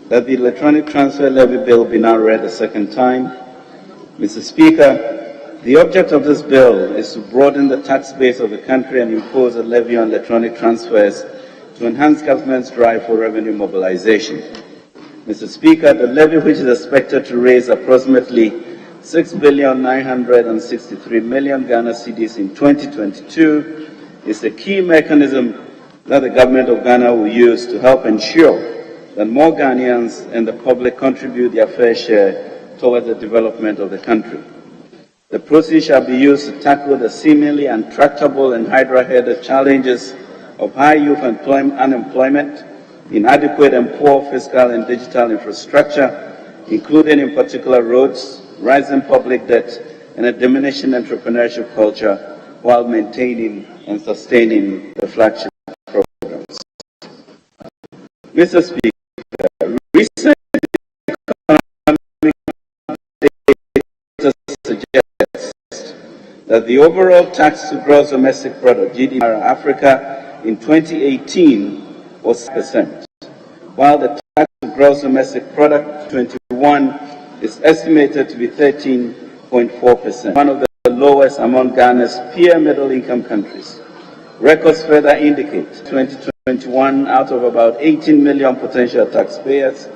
that the electronic transfer levy bill be now read a second time. Mr. Speaker, the object of this bill is to broaden the tax base of the country and impose a levy on electronic transfers to enhance government's drive for revenue mobilization. Mr. Speaker, the levy, which is expected to raise approximately 6,963 million Ghana cedis in 2022, is a key mechanism that the government of Ghana will use to help ensure that more Ghanaians and the public contribute their fair share towards the development of the country. The proceeds shall be used to tackle the seemingly intractable and hydra-headed challenges of high youth unemployment, inadequate and poor fiscal and digital infrastructure, including in particular roads, rising public debt, and a diminishing entrepreneurship culture, while maintaining and sustaining the flagship programs. Mr. Speaker, recent economic data suggests that the overall tax to gross domestic product, GDP, in Africa in 2018 was 6%, while the tax to gross domestic product 21 is estimated to be 13.4%, one of the lowest among Ghana's peer middle-income countries. Records further indicate 2021, out of about 18 million potential taxpayers,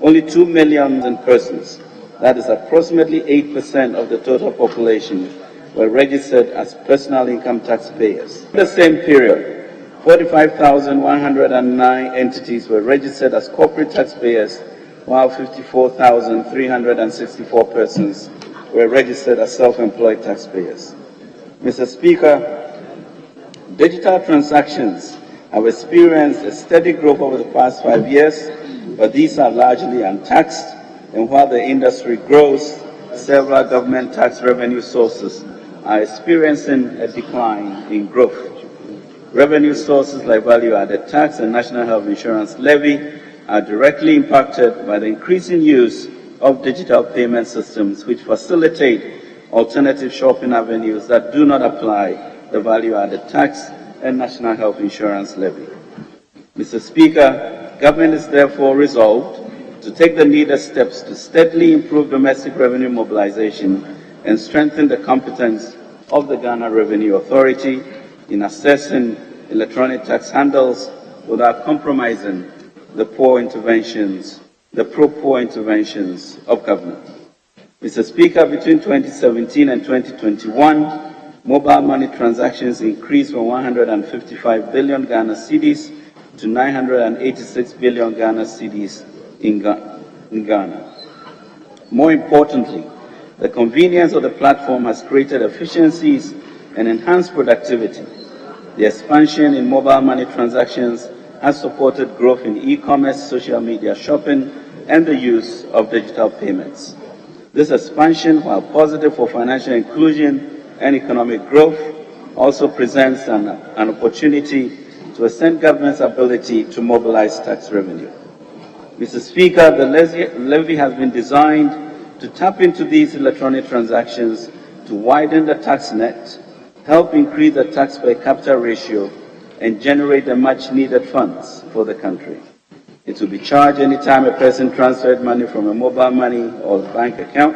only 2 million persons, that is approximately 8% of the total population, were registered as personal income taxpayers. In the same period, 45,109 entities were registered as corporate taxpayers, while 54,364 persons were registered as self-employed taxpayers. Mr. Speaker, digital transactions have experienced a steady growth over the past 5 years, but these are largely untaxed, and while the industry grows, several government tax revenue sources are experiencing a decline in growth. Revenue sources like value-added tax and national health insurance levy are directly impacted by the increasing use of digital payment systems which facilitate alternative shopping avenues that do not apply the value-added tax and national health insurance levy. Mr. Speaker, government is therefore resolved to take the needed steps to steadily improve domestic revenue mobilization and strengthen the competence of the Ghana Revenue Authority in assessing electronic tax handles without compromising the pro-poor interventions of government. Mr. Speaker, between 2017 and 2021, mobile money transactions increased from 155 billion Ghana cedis to 986 billion Ghana cedis in Ghana. More importantly, the convenience of the platform has created efficiencies and enhanced productivity. The expansion in mobile money transactions has supported growth in e-commerce, social media shopping, and the use of digital payments. This expansion, while positive for financial inclusion and economic growth, also presents an opportunity to extend government's ability to mobilize tax revenue. Mr. Speaker, the levy has been designed to tap into these electronic transactions to widen the tax net, help increase the tax per capita ratio, and generate the much-needed funds for the country. It will be charged anytime a person transferred money from a mobile money or bank account.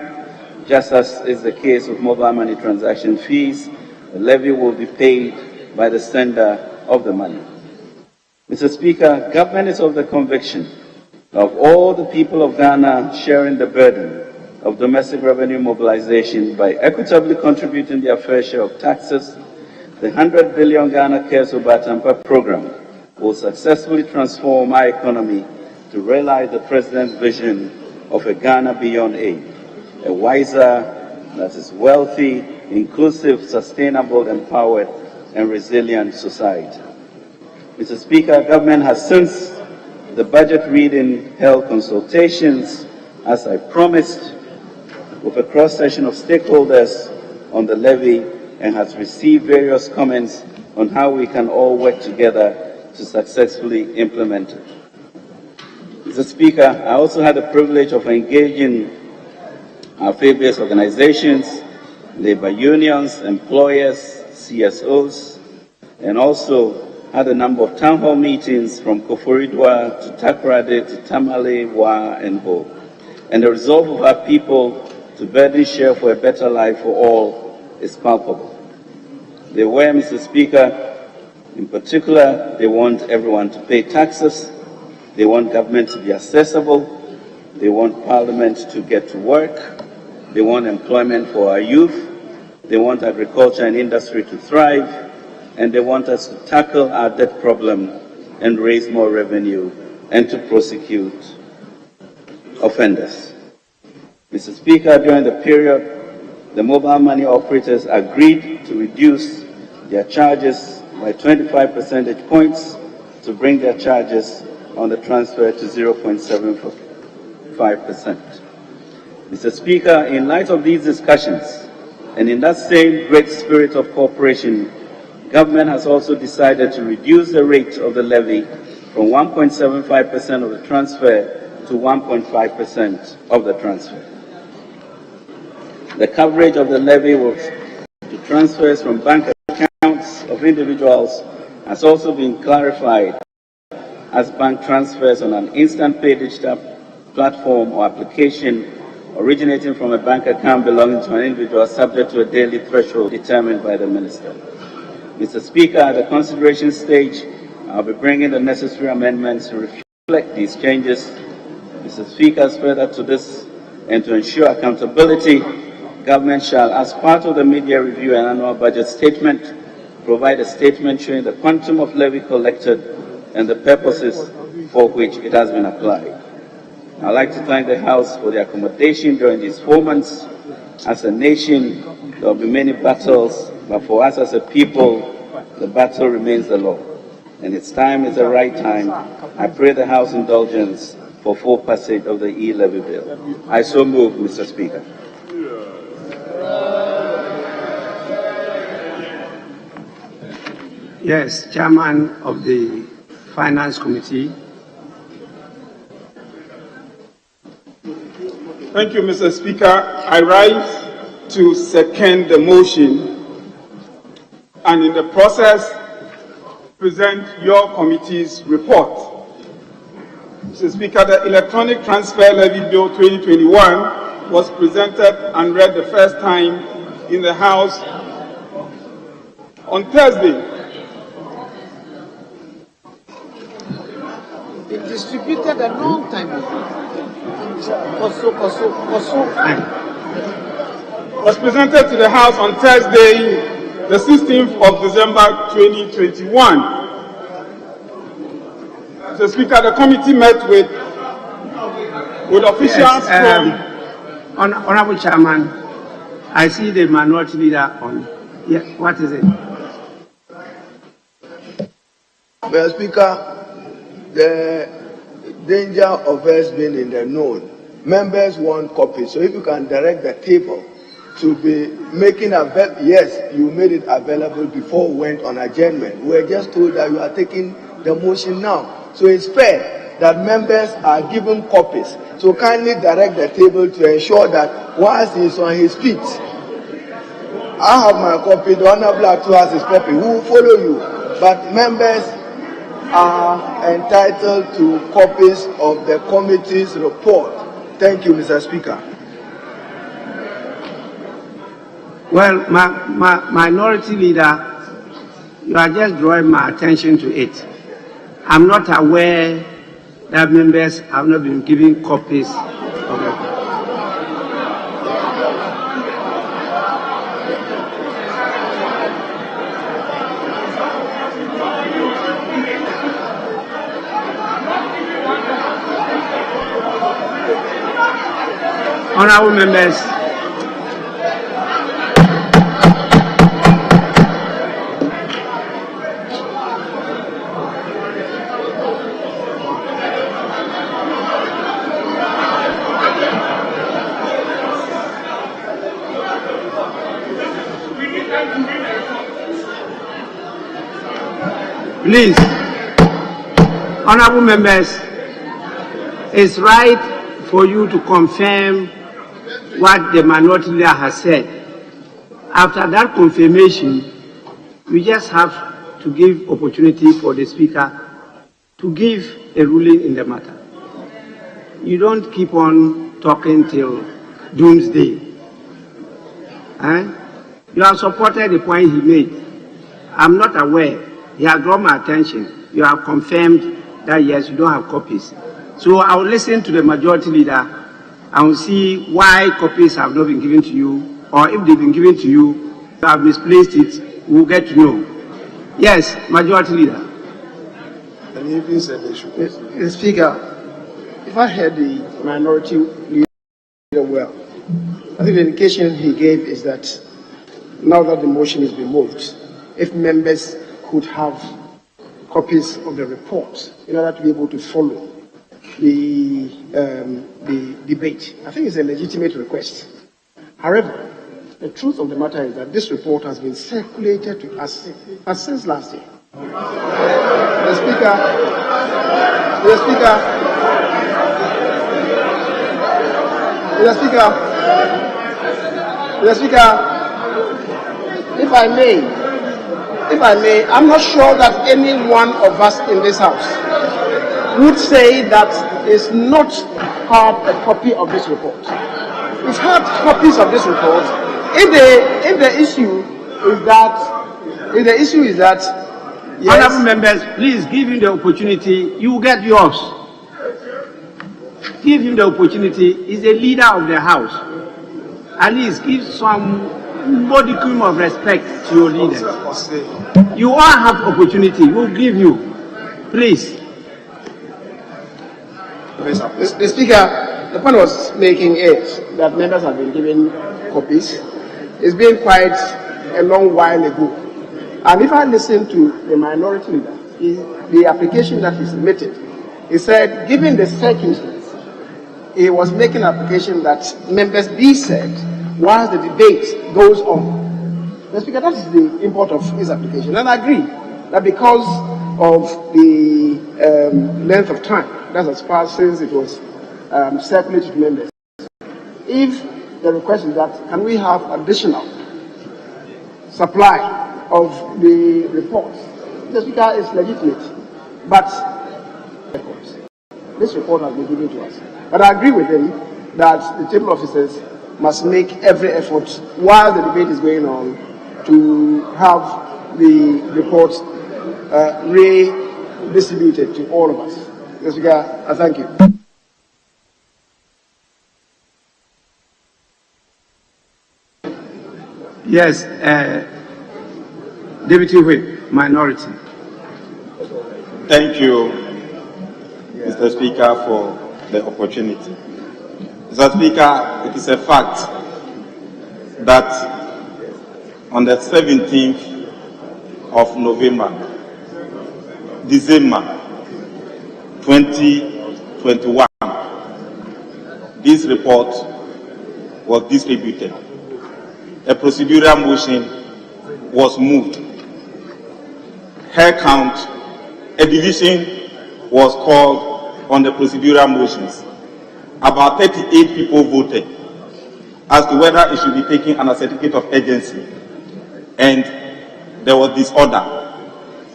Just as is the case with mobile money transaction fees, the levy will be paid by the sender of the money. Mr. Speaker, government is of the conviction of all the people of Ghana sharing the burden of domestic revenue mobilization by equitably contributing their fair share of taxes. The 100 billion Ghana Cares Obatampa program will successfully transform our economy to realize the President's vision of a Ghana beyond aid, a wiser, that is wealthy, inclusive, sustainable, empowered, and resilient society. Mr. Speaker, government has since the budget reading held consultations, as I promised, with a cross-section of stakeholders on the levy and has received various comments on how we can all work together to successfully implement it. Mr. Speaker, I also had the privilege of engaging our faith-based organizations, labor unions, employers, CSOs, and also had a number of town hall meetings from Koforidua to Takoradi to Tamale, Wa, and Ho. And the resolve of our people to burden share for a better life for all is palpable. They were, Mr. Speaker, in particular, they want everyone to pay taxes, they want government to be accessible, they want Parliament to get to work, they want employment for our youth, they want agriculture and industry to thrive, and they want us to tackle our debt problem and raise more revenue and to prosecute offenders. Mr. Speaker, during the period, the mobile money operators agreed to reduce their charges by 25 percentage points to bring their charges on the transfer to 0.75%. Mr. Speaker, in light of these discussions, and in that same great spirit of cooperation, government has also decided to reduce the rate of the levy from 1.75% of the transfer to 1.5% of the transfer. The coverage of the levy to transfers from bank accounts of individuals has also been clarified as bank transfers on an instant pay digital platform or application originating from a bank account belonging to an individual subject to a daily threshold determined by the minister. Mr. Speaker, at the consideration stage, I'll be bringing the necessary amendments to reflect these changes. Mr. Speaker, further to this, and to ensure accountability, government shall, as part of the media review and annual budget statement, provide a statement showing the quantum of levy collected and the purposes for which it has been applied. I'd like to thank the House for the accommodation during these 4 months. As a nation, there will be many battles, but for us as a people, the battle remains the law. And its time is the right time. I pray the House indulgence for full passage of the e-levy bill. I so move, Mr. Speaker. Yes, Chairman of the Finance Committee. Thank you, Mr. Speaker. I rise to second the motion and in the process present your committee's report. Mr. Speaker, the Electronic Transfer Levy Bill 2021 was presented and read the first time in the House on Thursday. It distributed a long time ago. Was presented to the House on Thursday, the 16th of December 2021. Mr. Speaker, the committee met with officials from... Honorable Chairman, I see the minority leader on. Yeah, what is it? Mr. Speaker, the danger of us being in the known. Members want copies, so if you can direct the table to be making available. Yes, you made it available before we went on adjournment. We were just told that you are taking the motion now. So it's fair that members are given copies. So kindly direct the table to ensure that whilst he is on his feet, I have my copy, the Honorable Actor has his copy. We will follow you. But members are entitled to copies of the committee's report. Thank you, Mr. Speaker. Well, my minority leader, you are just drawing my attention to it. I'm not aware that members have not been given copies of it. Honorable members, Please, honorable members, it's right for you to confirm what the minority leader has said. After that confirmation, we just have to give opportunity for the speaker to give a ruling in the matter. You don't keep on talking till doomsday. You have supported the point he made. I'm not aware. He has drawn my attention. You have confirmed that yes, you don't have copies. So I will listen to the majority leader and will see why copies have not been given to you, or if they've been given to you, you have misplaced it, we'll get to know. Yes, majority leader. Mr. Speaker, if I heard the minority leader well, I think the indication he gave is that now that the motion is been moved, if members could have copies of the report in order to be able to follow the debate. I think it's a legitimate request. However, the truth of the matter is that this report has been circulated to us since last year. The Speaker, if I may, I'm not sure that any one of us in this house would say that is not had a copy of this report. We've had copies of this report. If the issue is that, yes, honorable members, please give him the opportunity. You will get yours. Give him the opportunity. He's the leader of the house. At least give some modicum of respect to your leaders. You all have opportunity. We'll give you. Please. The Speaker, the point I was making is that members have been given copies. It's been quite a long while ago. And if I listen to the minority leader, the application that he submitted, he said, given the circumstances, he was making an application that members be said while the debate goes on. The Speaker, that is the import of his application. And I agree that because of the length of time that has passed since it was circulated to members, if the request is that, can we have additional supply of the reports? The Speaker is legitimate, but this report has been given to us. But I agree with him that the table officers must make every effort while the debate is going on to have the reports redistributed to all of us. Mr. Speaker, I thank you. Yes, Deputy Whip, minority. Thank you, Mr. Speaker, for the opportunity. Mr. Speaker, it is a fact that on the 17th of December 2021, this report was distributed. A procedural motion was moved. Hair count, a division was called on the procedural motions. About 38 people voted as to whether it should be taken under certificate of urgency, and there was disorder,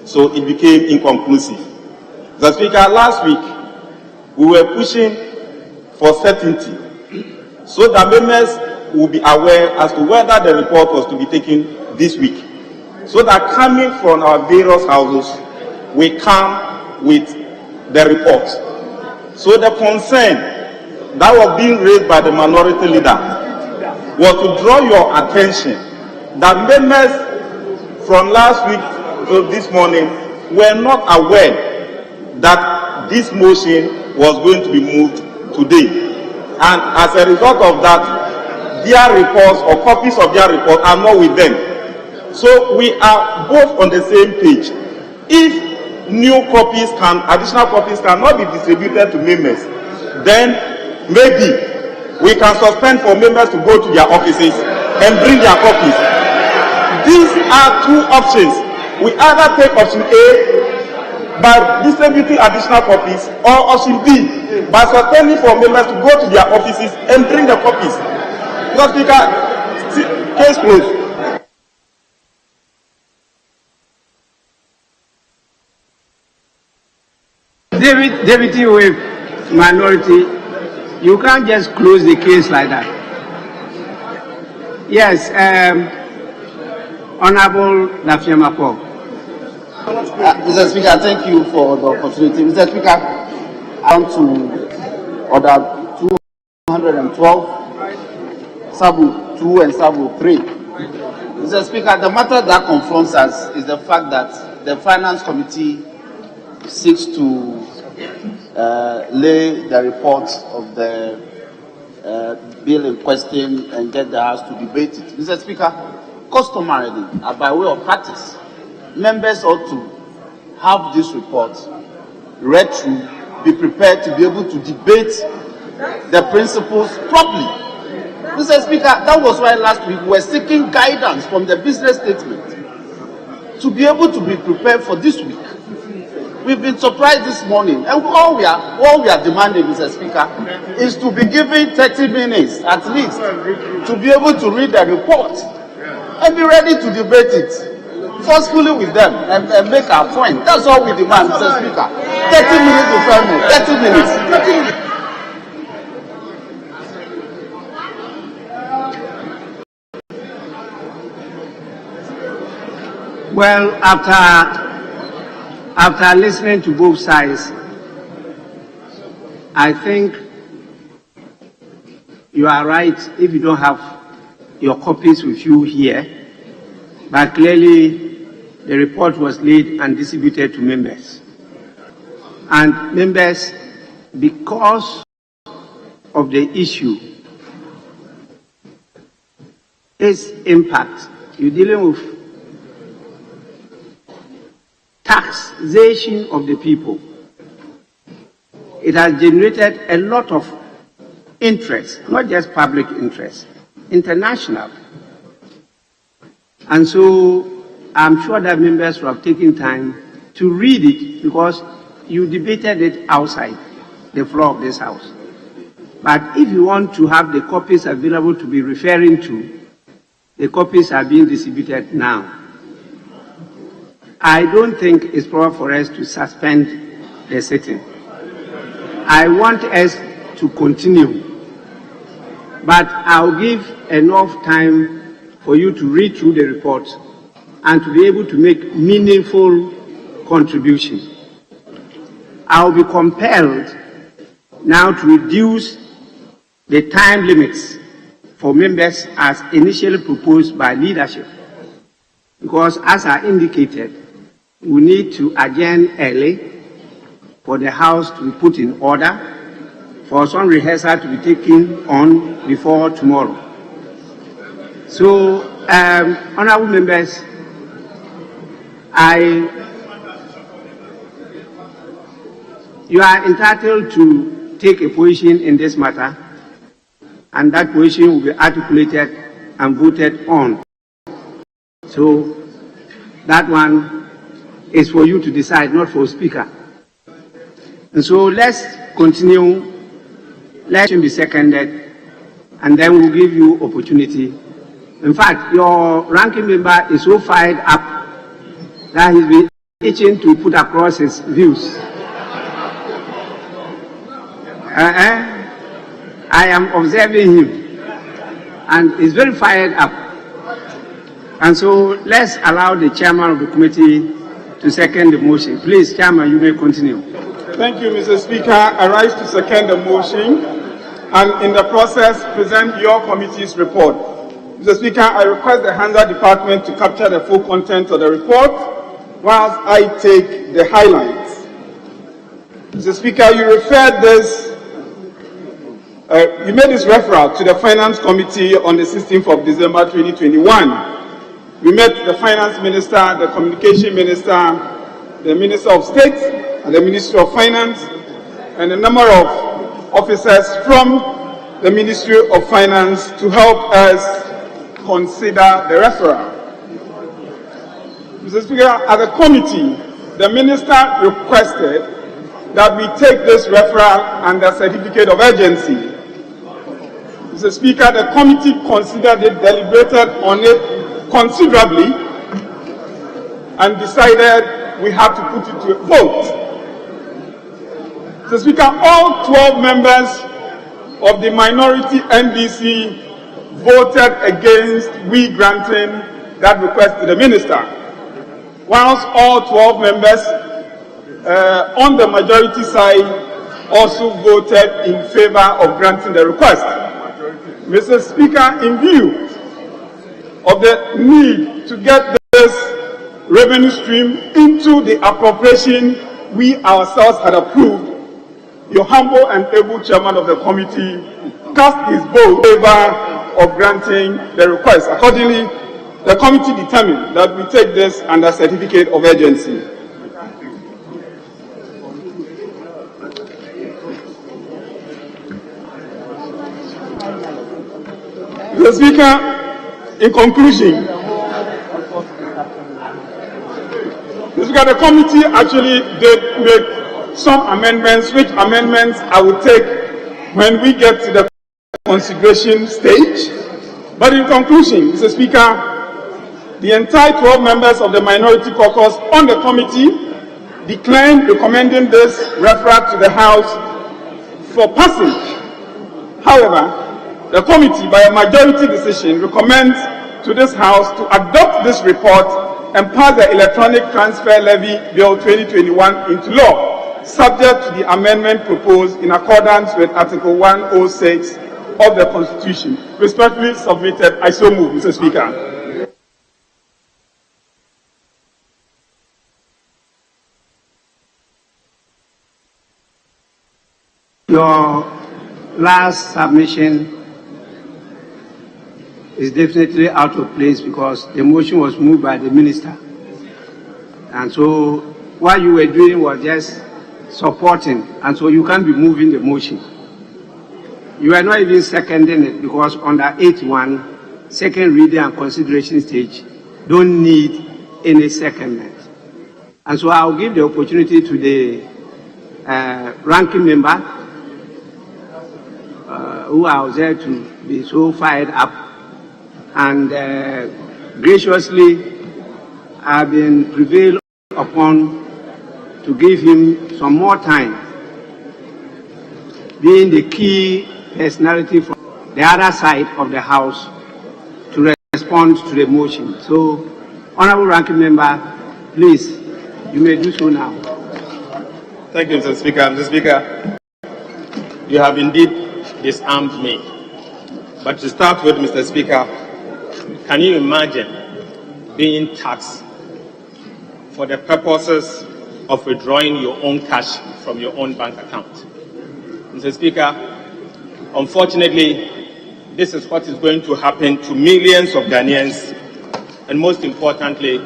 so it became inconclusive. Mr. Speaker, last week we were pushing for certainty so that members will be aware as to whether the report was to be taken this week, so that coming from our various houses, we come with the report. So the concern that was being raised by the minority leader was to draw your attention that members from last week to this morning were not aware that this motion was going to be moved today. And as a result of that, their reports or copies of their report are not with them. So we are both on the same page. If additional copies cannot be distributed to members, then maybe we can suspend for members to go to their offices and bring their copies. These are two options. We either take option A by distributing additional copies, or should be by suspending for members to go to their offices and bring the copies. Mr. Speaker, case closed. Deputy with minority, you can't just close the case like that. Yes, Honorable Lafiamako. Mr. Speaker, thank you for the opportunity. Mr. Speaker, I want to order 212, Sabu 2 and Sabu 3. Mr. Speaker, the matter that confronts us is the fact that the Finance Committee seeks to lay the reports of the bill in question and get the House to debate it. Mr. Speaker, customarily, by way of practice, members ought to have this report read through, be prepared to be able to debate the principles properly. Mr. Speaker, that was why last week we were seeking guidance from the business statement to be able to be prepared for this week. We've been surprised this morning, and all we are demanding, Mr. Speaker, is to be given 30 minutes at least to be able to read the report and be ready to debate it forcefully with them and make our point. That's all we demand, Mr. Speaker. 30 minutes before me, 30 minutes. Well, after listening to both sides, I think you are right if you don't have your copies with you here, but clearly the report was laid and distributed to members. And members, because of the issue, its impact, you're dealing with taxation of the people. It has generated a lot of interest, not just public interest, international. And so I'm sure that members will have taken time to read it because you debated it outside the floor of this House. But if you want to have the copies available to be referring to, the copies are being distributed now. I don't think it's proper for us to suspend the sitting. I want us to continue, but I'll give enough time for you to read through the report and to be able to make meaningful contributions. I'll be compelled now to reduce the time limits for members as initially proposed by leadership, because as I indicated, we need to adjourn early for the House to be put in order, for some rehearsal to be taken on before tomorrow. So, honorable members, you are entitled to take a position in this matter, and that position will be articulated and voted on. So, that one is for you to decide, not for Speaker. And so let's continue. Let him be seconded, and then we'll give you opportunity. In fact, your ranking member is so fired up that he's been itching to put across his views. I am observing him, and he's very fired up. And so let's allow the chairman of the committee to second the motion. Please, Chairman, you may continue. Thank you, Mr. Speaker. I rise to second the motion and in the process present your committee's report. Mr. Speaker, I request the Hansa Department to capture the full content of the report whilst I take the highlights. Mr. Speaker, you referred this, you made this referral to the Finance Committee on the 16th of December 2021. We met the Finance Minister, the Communication Minister, the Minister of State, and the Ministry of Finance, and a number of officers from the Ministry of Finance to help us consider the referral. Mr. Speaker, as a committee, the minister requested that we take this referral under certificate of urgency. Mr. Speaker, the committee considered it, deliberated on it considerably, and decided we have to put it to a vote. Mr. Speaker, all 12 members of the minority NDC voted against we granting that request to the minister, whilst all 12 members on the majority side also voted in favor of granting the request. Mr. Speaker, in view of the need to get this revenue stream into the appropriation we ourselves had approved, your humble and able chairman of the committee cast his vote in favor of granting the request. Accordingly, the committee determined that we take this under certificate of urgency. Mr. Speaker, in conclusion, Mr. Speaker, the committee actually did make some amendments, which amendments I will take when we get to the consideration stage. But in conclusion, Mr. Speaker, the entire 12 members of the minority caucus on the committee declined recommending this referral to the House for passage. However, the committee, by a majority decision, recommends to this House to adopt this report and pass the Electronic Transfer Levy Bill 2021 into law, subject to the amendment proposed in accordance with Article 106 of the Constitution. Respectfully submitted, I so move, Mr. Speaker. Your last submission is definitely out of place because the motion was moved by the minister. And so what you were doing was just supporting, and so you can't be moving the motion. You are not even seconding it because under 8.1, second reading and consideration stage don't need any secondment. And so I'll give the opportunity to the ranking member who are there to be so fired up, and graciously I've been prevailed upon to give him some more time, being the key personality from the other side of the House to respond to the motion. So, Honorable Ranking Member, please, you may do so now. Thank you, Mr. Speaker. Mr. Speaker, you have indeed disarmed me. But to start with, Mr. Speaker, can you imagine being taxed for the purposes of withdrawing your own cash from your own bank account? Mr. Speaker, unfortunately, this is what is going to happen to millions of Ghanaians, and most importantly,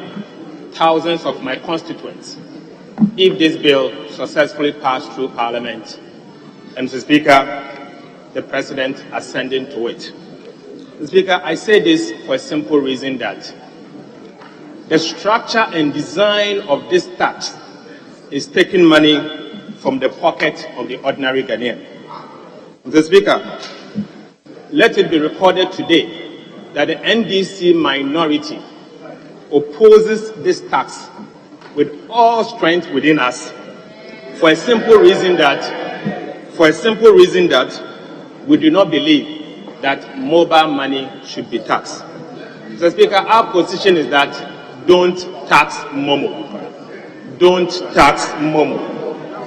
thousands of my constituents, if this bill successfully passed through Parliament, and Mr. Speaker, the President ascending to it. Mr. Speaker, I say this for a simple reason that the structure and design of this tax is taking money from the pocket of the ordinary Ghanaian. Mr. Speaker, let it be recorded today that the NDC minority opposes this tax with all strength within us for a simple reason that we do not believe that mobile money should be taxed. Mr. Speaker, our position is that don't tax Momo. Don't tax Momo.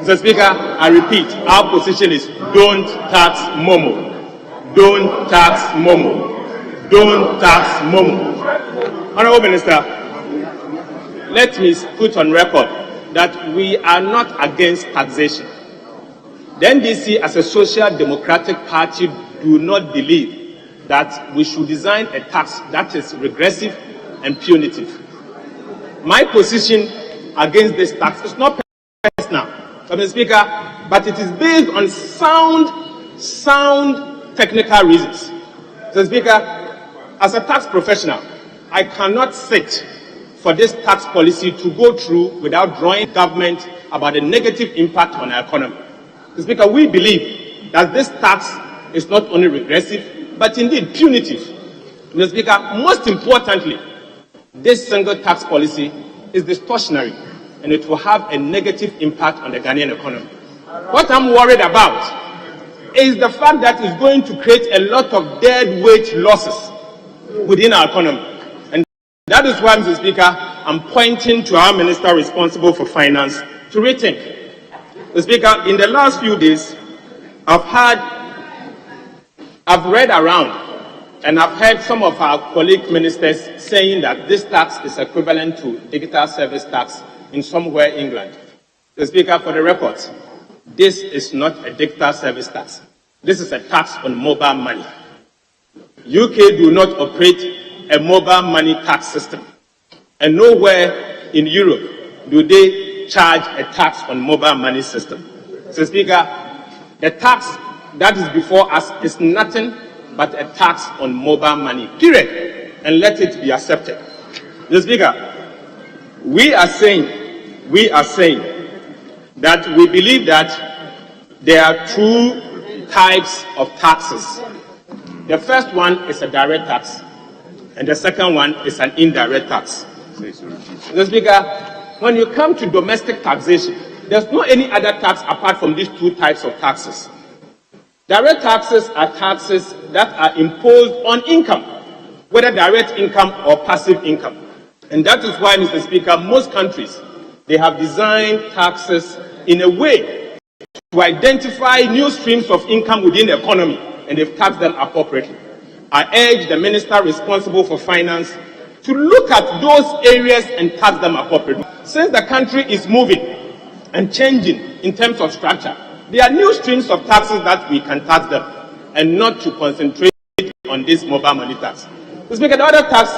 Mr. Speaker, I repeat, our position is don't tax Momo. Don't tax Momo. Don't tax Momo. Honorable Minister, let me put on record that we are not against taxation. The NDC, as a social democratic party, do not believe that we should design a tax that is regressive and punitive. My position against this tax is not personal, Mr. Speaker, but it is based on sound technical reasons. Mr. Speaker, as a tax professional, I cannot sit for this tax policy to go through without drawing government about the negative impact on our economy. Mr. Speaker, we believe that this tax is not only regressive, but indeed punitive. Mr. Speaker, most importantly, this single tax policy is distortionary, and it will have a negative impact on the Ghanaian economy. What I'm worried about is the fact that it's going to create a lot of dead weight losses within our economy. And that is why, Mr. Speaker, I'm pointing to our minister responsible for finance to rethink. Mr. Speaker, in the last few days, I've read around and I've heard some of our colleague ministers saying that this tax is equivalent to digital service tax in somewhere in England. Mr. Speaker, for the record, this is not a digital service tax. This is a tax on mobile money. UK do not operate a mobile money tax system. And nowhere in Europe do they charge a tax on mobile money system. Mr. Speaker, the tax that is before us is nothing but a tax on mobile money, period. And let it be accepted. Mr. Speaker, we are saying that we believe that there are two types of taxes. The first one is a direct tax, and the second one is an indirect tax. Mr. Speaker, when you come to domestic taxation, there's no any other tax apart from these two types of taxes. Direct taxes are taxes that are imposed on income, whether direct income or passive income. And that is why, Mr. Speaker, most countries, they have designed taxes in a way to identify new streams of income within the economy, and they've taxed them appropriately. I urge the minister responsible for finance to look at those areas and tax them appropriately. Since the country is moving and changing in terms of structure, there are new streams of taxes that we can tax them, and not to concentrate on this mobile money tax. Mr. Speaker, the other tax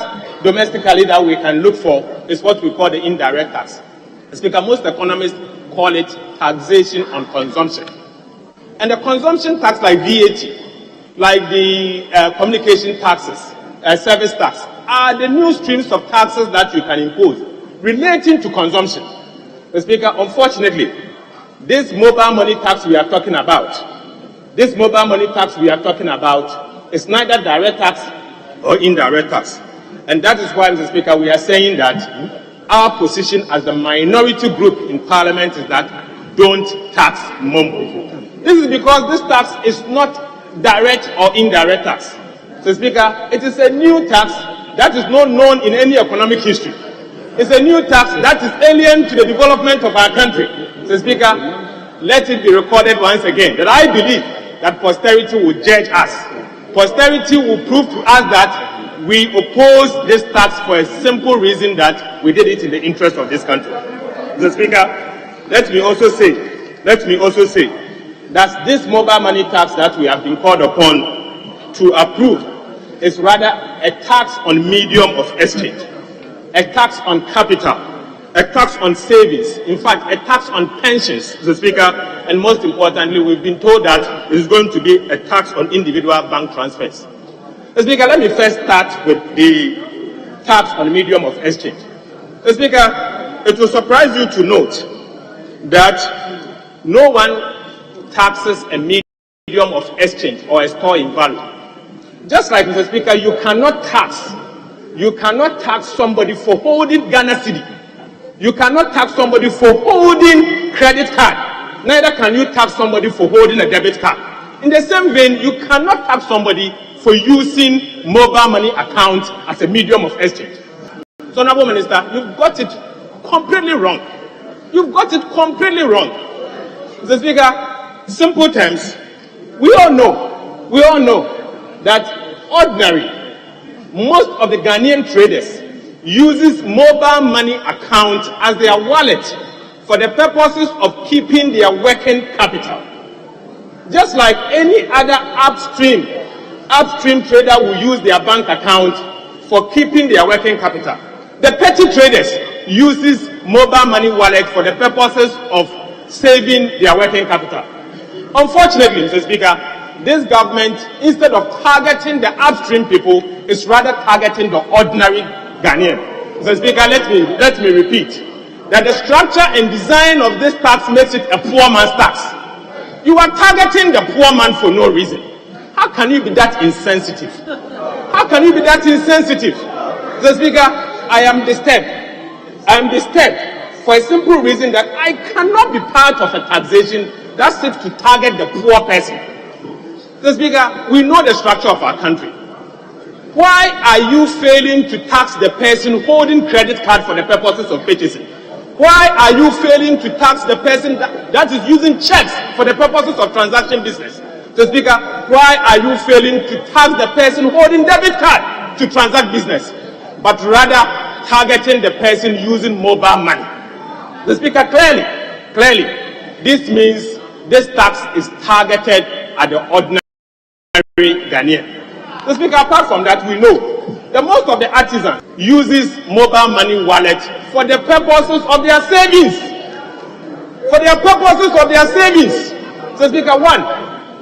domestically that we can look for is what we call the indirect tax. Mr. Speaker, most economists call it taxation on consumption. And the consumption tax like VAT, like the communication taxes, service tax, are the new streams of taxes that you can impose relating to consumption. Mr. Speaker, unfortunately, this mobile money tax we are talking about, is neither direct tax or indirect tax. And that is why, Mr. Speaker, we are saying that our position as the minority group in Parliament is that don't tax Momo. This is because this tax is not direct or indirect tax. So, Speaker, it is a new tax that is not known in any economic history. It's a new tax that is alien to the development of our country. So, Speaker, let it be recorded once again that I believe that posterity will judge us. Posterity will prove to us that we oppose this tax for a simple reason that we did it in the interest of this country. Mr. Speaker, let me also say that this mobile money tax that we have been called upon to approve is rather a tax on medium of exchange, a tax on capital, a tax on savings, in fact, a tax on pensions, Mr. Speaker, and most importantly, we've been told that it is going to be a tax on individual bank transfers. Mr. Speaker, let me first start with the tax on medium of exchange. Mr. Speaker, it will surprise you to note that no one taxes a medium of exchange or a store in value. Just like, Mr. Speaker, you cannot tax somebody for holding Ghana cedi. You cannot tax somebody for holding credit card. Neither can you tax somebody for holding a debit card. In the same vein, you cannot tax somebody for using mobile money account as a medium of exchange. So, Honorable Minister, you've got it completely wrong. You've got it completely wrong. Mr. Speaker, simple terms, we all know that most of the Ghanaian traders uses mobile money account as their wallet for the purposes of keeping their working capital. Just like any other upstream trader will use their bank account for keeping their working capital. The petty traders uses mobile money wallet for the purposes of saving their working capital. Unfortunately, Mr. Speaker, this government, instead of targeting the upstream people, is rather targeting the ordinary Ghanaian. Mr. Speaker, let me repeat that the structure and design of this tax makes it a poor man's tax. You are targeting the poor man for no reason. How can you be that insensitive? How can you be that insensitive? Mr. Speaker, I am disturbed. I am disturbed for a simple reason that I cannot be part of a taxation that seeks to target the poor person. Mr. Speaker, we know the structure of our country. Why are you failing to tax the person holding credit card for the purposes of purchasing? Why are you failing to tax the person that is using checks for the purposes of transaction business? Mr. Speaker, why are you failing to tax the person holding debit card to transact business, but rather targeting the person using mobile money? Mr. Speaker, clearly, this means this tax is targeted at the ordinary Ghanaian. Mr. Speaker, apart from that, we know that most of the artisans uses mobile money wallet for the purposes of their savings. For their purposes of their savings. Mr. Speaker, one,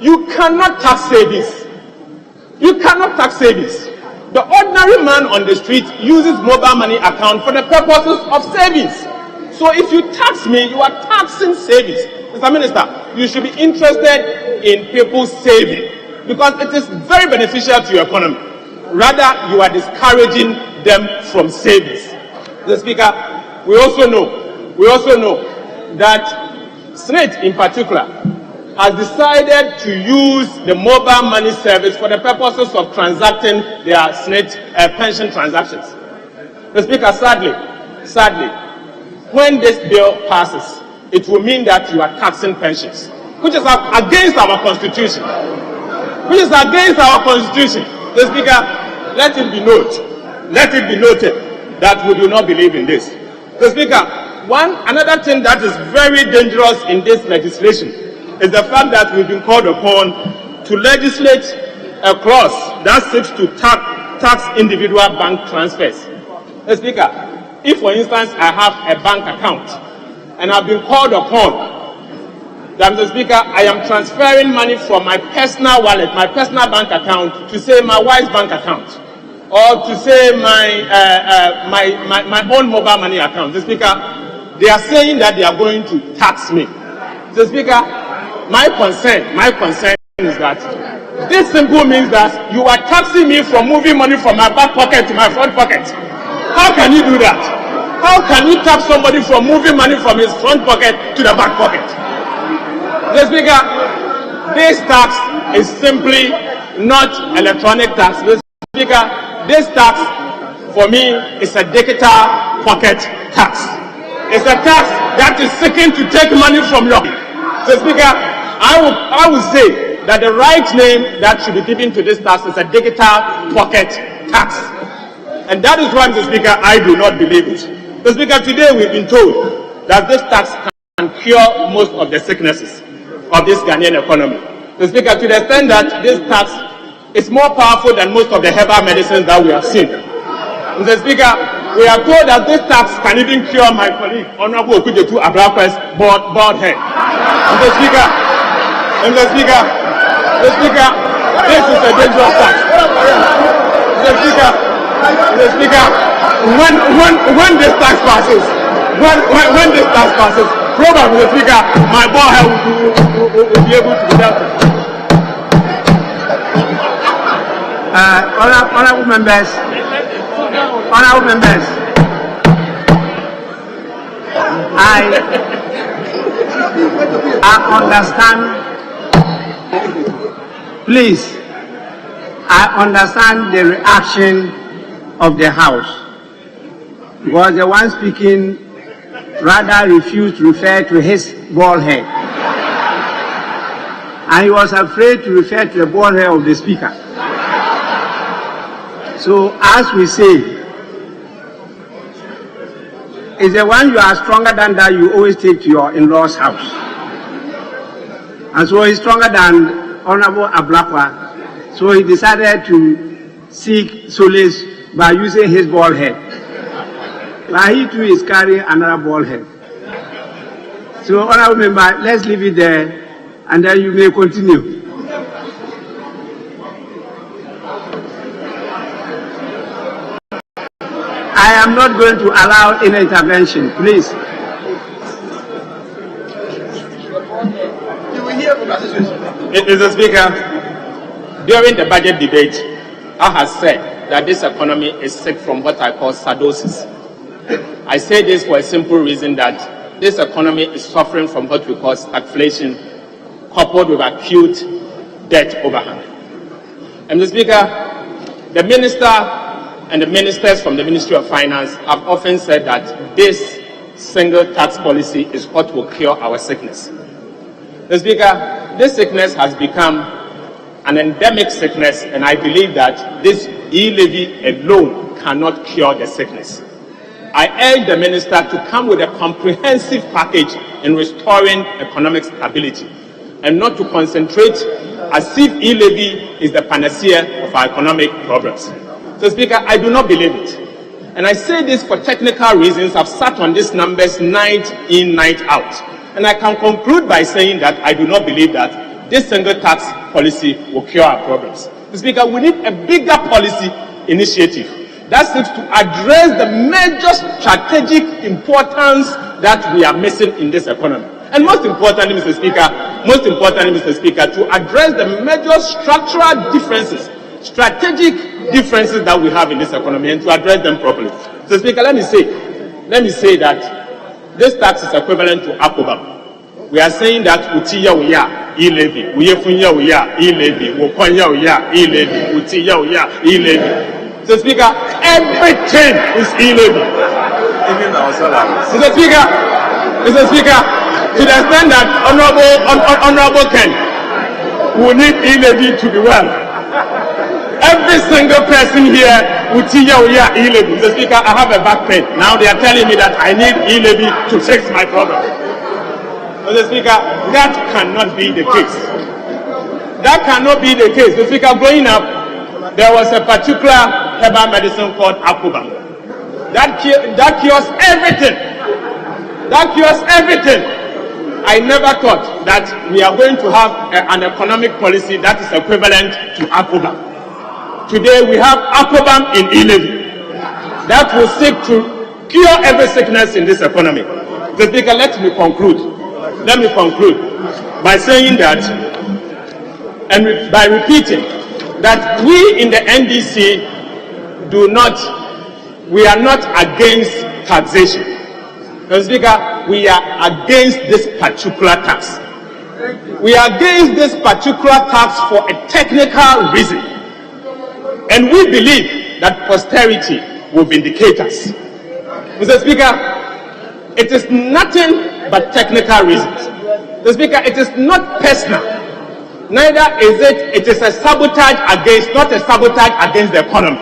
you cannot tax savings. You cannot tax savings. The ordinary man on the street uses mobile money account for the purposes of savings. So if you tax me, you are taxing savings. Mr. Minister, you should be interested in people's saving because it is very beneficial to your economy. Rather, you are discouraging them from savings. Mr. Speaker, we also know that SNIT in particular has decided to use the mobile money service for the purposes of transacting their SNIT pension transactions. Mr. Speaker, sadly, when this bill passes, it will mean that you are taxing pensions, which is against our constitution. Mr. Speaker, let it be noted that we do not believe in this. Mr. Speaker, another thing that is very dangerous in this legislation is the fact that we've been called upon to legislate a clause that seeks to tax individual bank transfers. Mr. Speaker, if for instance I have a bank account and I've been called upon that, Mr. Speaker, I am transferring money from my personal wallet, my personal bank account, to say my wife's bank account, or to say my own mobile money account. Mr. Speaker, they are saying that they are going to tax me. Mr. Speaker, my concern is that this simply means that you are taxing me from moving money from my back pocket to my front pocket. How can you do that? How can you tax somebody from moving money from his front pocket to the back pocket? Mr. Speaker, this tax is simply not electronic tax. Mr. Speaker, this tax for me is a digital pocket tax. It's a tax that is seeking to take money from your. Mr. Speaker, I would say that the right name that should be given to this tax is a digital pocket tax. And that is why, Mr. Speaker, I do not believe it. Mr. Speaker, today we've been told that this tax can cure most of the sicknesses of this Ghanaian economy. Mr. Speaker, to the extent that this tax is more powerful than most of the herbal medicines that we have seen. Mr. Speaker, we are told that this tax can even cure my colleague, Honorable Okujetu Abrapa's bald head. Mr. Speaker, this is a dangerous tax. Mr. Speaker, when this tax passes, probably, Mr. Speaker, my bald head will be able to be dealt with. Honorable members, I understand. Please, I understand the reaction of the House because the one speaking rather refused to refer to his bald head, and he was afraid to refer to the bald head of the Speaker. So, as we say, is the one you are stronger than that you always take to your in-laws' house. And so he's stronger than Honorable Ablakwa. So he decided to seek solace by using his bald head. But he too is carrying another bald head. So, Honorable Member, let's leave it there and then you may continue. I am am not going to allow any intervention, please. Mr. Speaker, during the budget debate, I have said that this economy is sick from what I call sardosis. I say this for a simple reason that this economy is suffering from what we call stagflation, coupled with acute debt overhang. And Mr. Speaker, the minister and the ministers from the Ministry of Finance have often said that this single tax policy is what will cure our sickness. Mr. Speaker, this sickness has become an endemic sickness, and I believe that this e-levy alone cannot cure the sickness. I urge the minister to come with a comprehensive package in restoring economic stability and not to concentrate as if e-levy is the panacea of our economic problems. So, Speaker, I do not believe it. And I say this for technical reasons. I've sat on these numbers night in, night out. And I can conclude by saying that I do not believe that this single tax policy will cure our problems. So, Speaker, we need a bigger policy initiative that seeks to address the major strategic importance that we are missing in this economy. And most importantly, Mr. Speaker, to address the major structural differences, strategic differences that we have in this economy and to address them properly. So, Speaker, let me say that this tax is equivalent to ACOBAM. We are saying that utiya uya e-levy, uyefunya uya e-levy, wokonya uya e-levy, utiya uya e-levy. So, Speaker, everything is e-levy. Mr. Speaker, to the extent that Honorable Ken will need e-levy to be well. Every single person here will e-levy. Mr. Speaker, I have a back pain. Now they are telling me that I need e-levy to fix my problem. Mr. Speaker, that cannot be the case. That cannot be the case. Mr. Speaker, growing up, there was a particular herbal medicine called ACOBAM. That cures everything. That cures everything. I never thought that we are going to have an economic policy that is equivalent to ACOBAM. Today we have ACOBAM in e-levy that will seek to cure every sickness in this economy. So, Speaker, let me conclude by saying that, and by repeating, that we in the NDC we are not against taxation. Mr. Speaker, we are against this particular tax. We are against this particular tax for a technical reason. And we believe that posterity will vindicate us. Mr. Speaker, it is nothing but technical reasons. Mr. Speaker, it is not personal. Neither is it is a sabotage against, not a sabotage against the economy.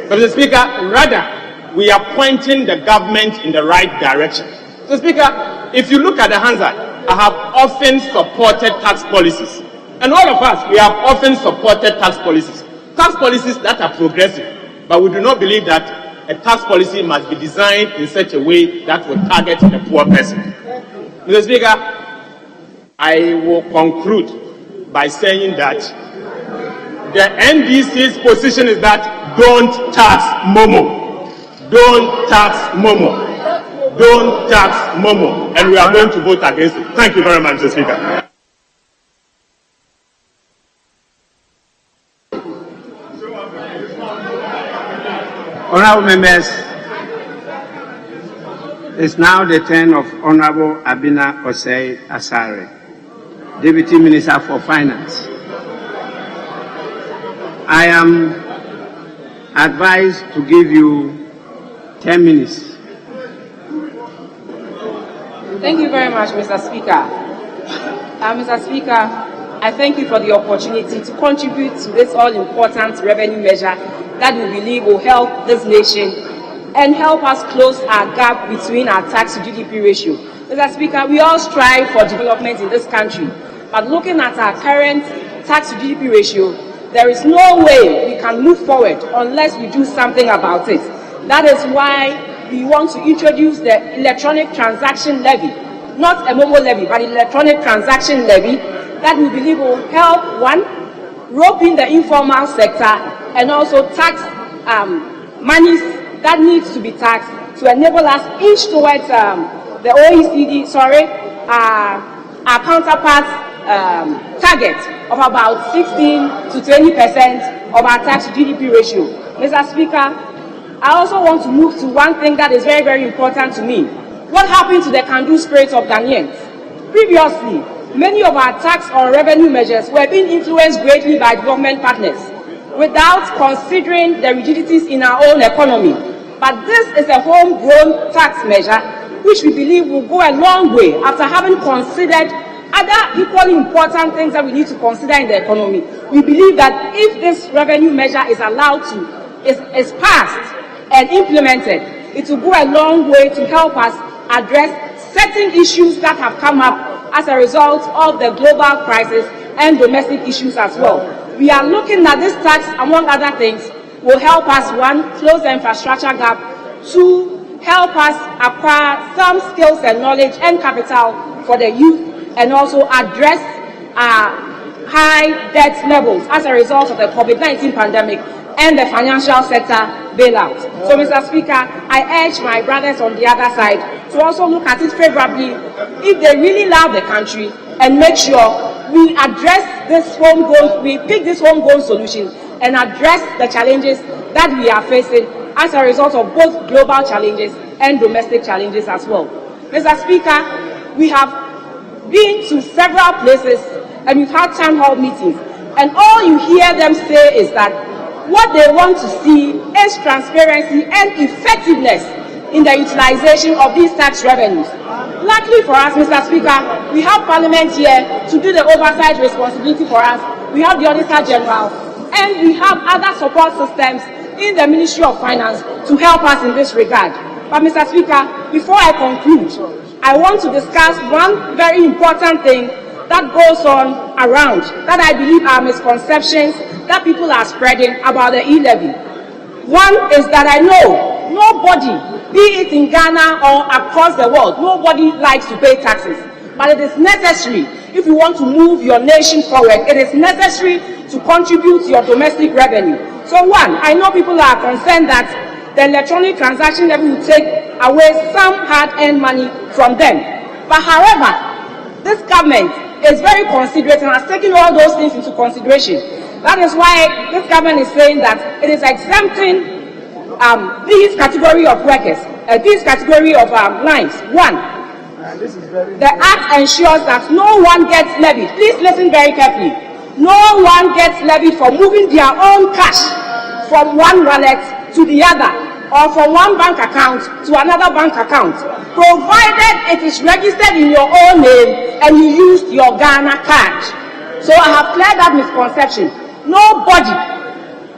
But Mr. Speaker, rather, we are pointing the government in the right direction. So, Speaker, if you look at the Hansard, I have often supported tax policies. And all of us, we have often supported tax policies that are progressive. But we do not believe that a tax policy must be designed in such a way that will target the poor person. Mr. Speaker, I will conclude by saying that the NDC's position is that don't tax Momo. Don't tax Momo. Don't tax Momo. And we are going to vote against it. Thank you very much, Mr. Speaker. Honorable members, it's now the turn of Honorable Abina Osei Asare, Deputy Minister for Finance. I am advised to give you 10 minutes. Thank you very much, Mr. Speaker. Mr. Speaker, I thank you for the opportunity to contribute to this all-important revenue measure that we believe will help this nation and help us close our gap between our tax to GDP ratio. Mr. Speaker, we all strive for development in this country, but looking at our current tax to GDP ratio, there is no way we can move forward unless we do something about it. That is why we want to introduce the electronic transaction levy, not a mobile levy, but electronic transaction levy that we believe will help, one, rope in the informal sector and also tax monies that needs to be taxed to enable us inch towards the OECD, our counterparts target of about 16 to 20% of our tax to GDP ratio. Mr. Speaker, I also want to move to one thing that is very, very important to me. What happened to the can-do spirit of Ghanaians? Previously, many of our tax or revenue measures were being influenced greatly by government partners without considering the rigidities in our own economy. But this is a homegrown tax measure which we believe will go a long way after having considered other equally important things that we need to consider in the economy. We believe that if this revenue measure is allowed to, is passed and implemented, it will go a long way to help us address certain issues that have come up as a result of the global crisis and domestic issues as well. We are looking at this tax, among other things, will help us, one, close the infrastructure gap, two, help us acquire some skills and knowledge and capital for the youth, and also address high debt levels as a result of the COVID-19 pandemic and the financial sector bailout. So, Mr. Speaker, I urge my brothers on the other side to also look at it favorably if they really love the country, and make sure we address this homegrown, we pick this homegrown solution and address the challenges that we are facing as a result of both global challenges and domestic challenges as well. Mr. Speaker, we have been to several places and we've had town hall meetings, and all you hear them say is that what they want to see is transparency and effectiveness in the utilization of these tax revenues. Luckily for us, Mr. Speaker, we have Parliament here to do the oversight responsibility for us. We have the Auditor General, and we have other support systems in the Ministry of Finance to help us in this regard. But, Mr. Speaker, before I conclude, I want to discuss one very important thing that goes on around, that I believe are misconceptions that people are spreading about the e-levy. One is that I know nobody, be it in Ghana or across the world, nobody likes to pay taxes. But it is necessary, if you want to move your nation forward, it is necessary to contribute to your domestic revenue. So one, I know people are concerned that the electronic transaction levy will take away some hard-earned money from them. But however, this government is very considerate and has taken all those things into consideration. That is why this government is saying that it is exempting these category of workers, this category of lines. One, the act ensures that no one gets levied. Please listen very carefully. No one gets levied for moving their own cash from one wallet to the other, or from one bank account to another bank account, provided it is registered in your own name and you used your Ghana card. So I have cleared that misconception. Nobody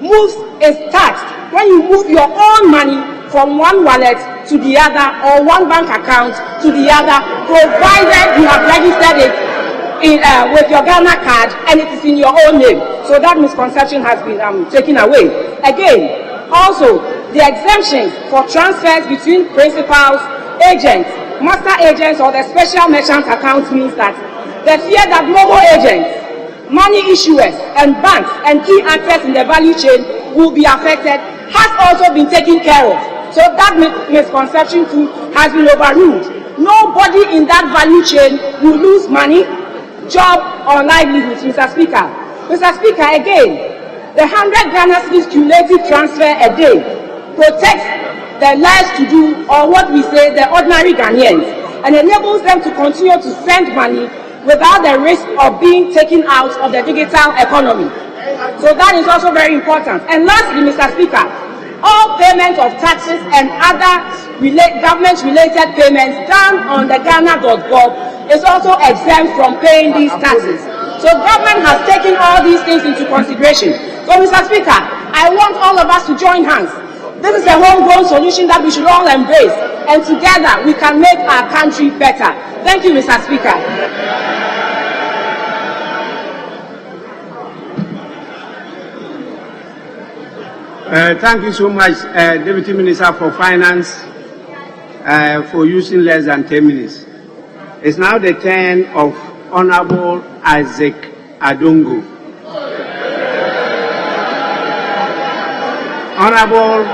is taxed when you move your own money from one wallet to the other, or one bank account to the other, provided you have registered it with your Ghana card and it is in your own name. So that misconception has been taken away. Again, also, the exemptions for transfers between principals, agents, master agents, or the special merchant account means that the fear that mobile agents, money issuers, and banks and key actors in the value chain will be affected has also been taken care of. So that misconception too has been overruled. Nobody in that value chain will lose money, job, or livelihoods, Mr. Speaker. Mr. Speaker, again, the 100 Ghana cedis cumulative transfer a day protects the lives to do, or what we say, the ordinary Ghanaians, and enables them to continue to send money without the risk of being taken out of the digital economy. So that is also very important. And lastly, Mr. Speaker, all payment of taxes and other government-related payments done on the Ghana.gov is also exempt from paying these taxes. So government has taken all these things into consideration. So, Mr. Speaker, I want all of us to join hands. This is a homegrown solution that we should all embrace, and together we can make our country better. Thank you, Mr. Speaker. Thank you so much, Deputy Minister for Finance, for using less than 10 minutes. It's now the turn of Honorable Isaac Adongo. Honorable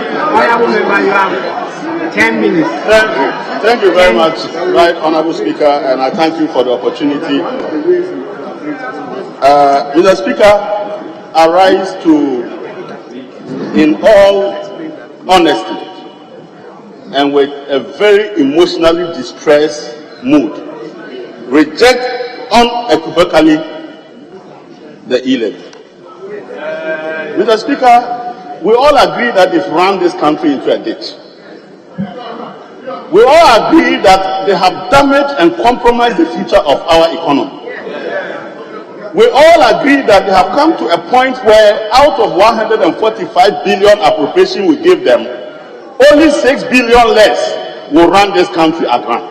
Honorable member, you have 10 minutes. Thank you very much, Right Honorable Speaker, and I thank you for the opportunity. Mr. Speaker, I rise to, in all honesty, and with a very emotionally distressed mood, reject unequivocally the e-levy. Mr. Speaker, we all agree that they've run this country into a ditch. We all agree that they have damaged and compromised the future of our economy. We all agree that they have come to a point where out of 145 billion appropriation we gave them, only 6 billion less will run this country aground.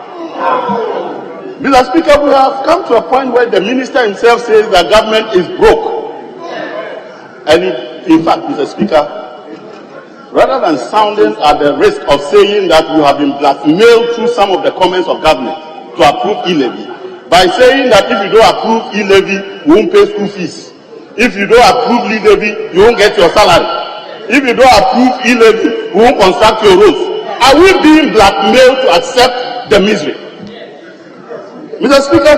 Mr. Speaker, we have come to a point where the minister himself says the government is broke. And in fact, Mr. Speaker, rather than sounding at the risk of saying that you have been blackmailed through some of the comments of government to approve e-levy, by saying that if you don't approve e-levy, you won't pay school fees. If you don't approve e-levy, you won't get your salary. If you don't approve e-levy, you won't construct your roads. Are we being blackmailed to accept the misery? Mr. Speaker,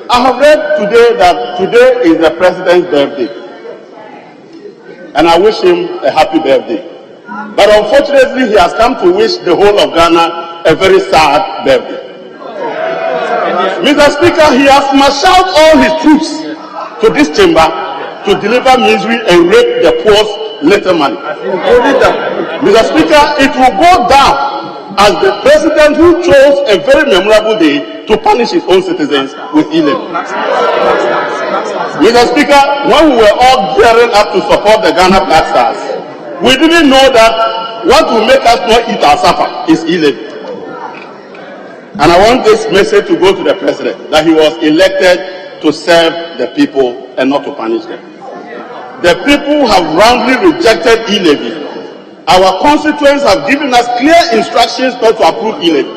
I have read today that today is the president's birthday. And I wish him a happy birthday. But unfortunately, he has come to wish the whole of Ghana a very sad birthday. Mr. Speaker, he has marshaled all his troops to this chamber to deliver misery and rape the poor's little money. Mr. Speaker, it will go down as the president who chose a very memorable day to punish his own citizens with e-levy. Mr. Speaker, when we were all gearing up to support the Ghana Black Stars, we didn't know that what will make us not eat our supper is e-levy. And I want this message to go to the president, that he was elected to serve the people and not to punish them. The people have roundly rejected e-levy. Our constituents have given us clear instructions not to approve e-levy.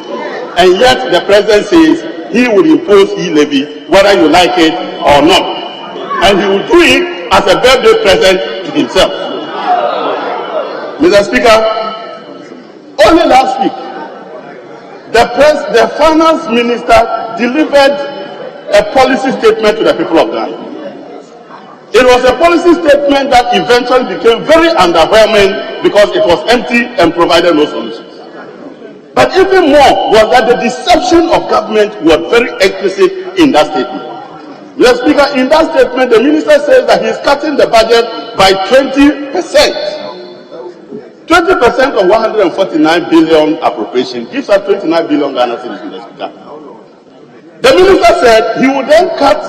And yet the president says he will impose e-levy whether you like it or not. And he will do it as a birthday present to himself. Mr. Speaker, only last week, the finance minister delivered a policy statement to the people of Ghana. It was a policy statement that eventually became very underwhelming because it was empty and provided no solutions. But even more was that the deception of government was very explicit in that statement. Mr. Speaker, in that statement, the minister says that he is cutting the budget by 20%. 20% of 149 billion appropriation gives us 29 billion Ghana cedis, Mr. Speaker. The minister said he would then cut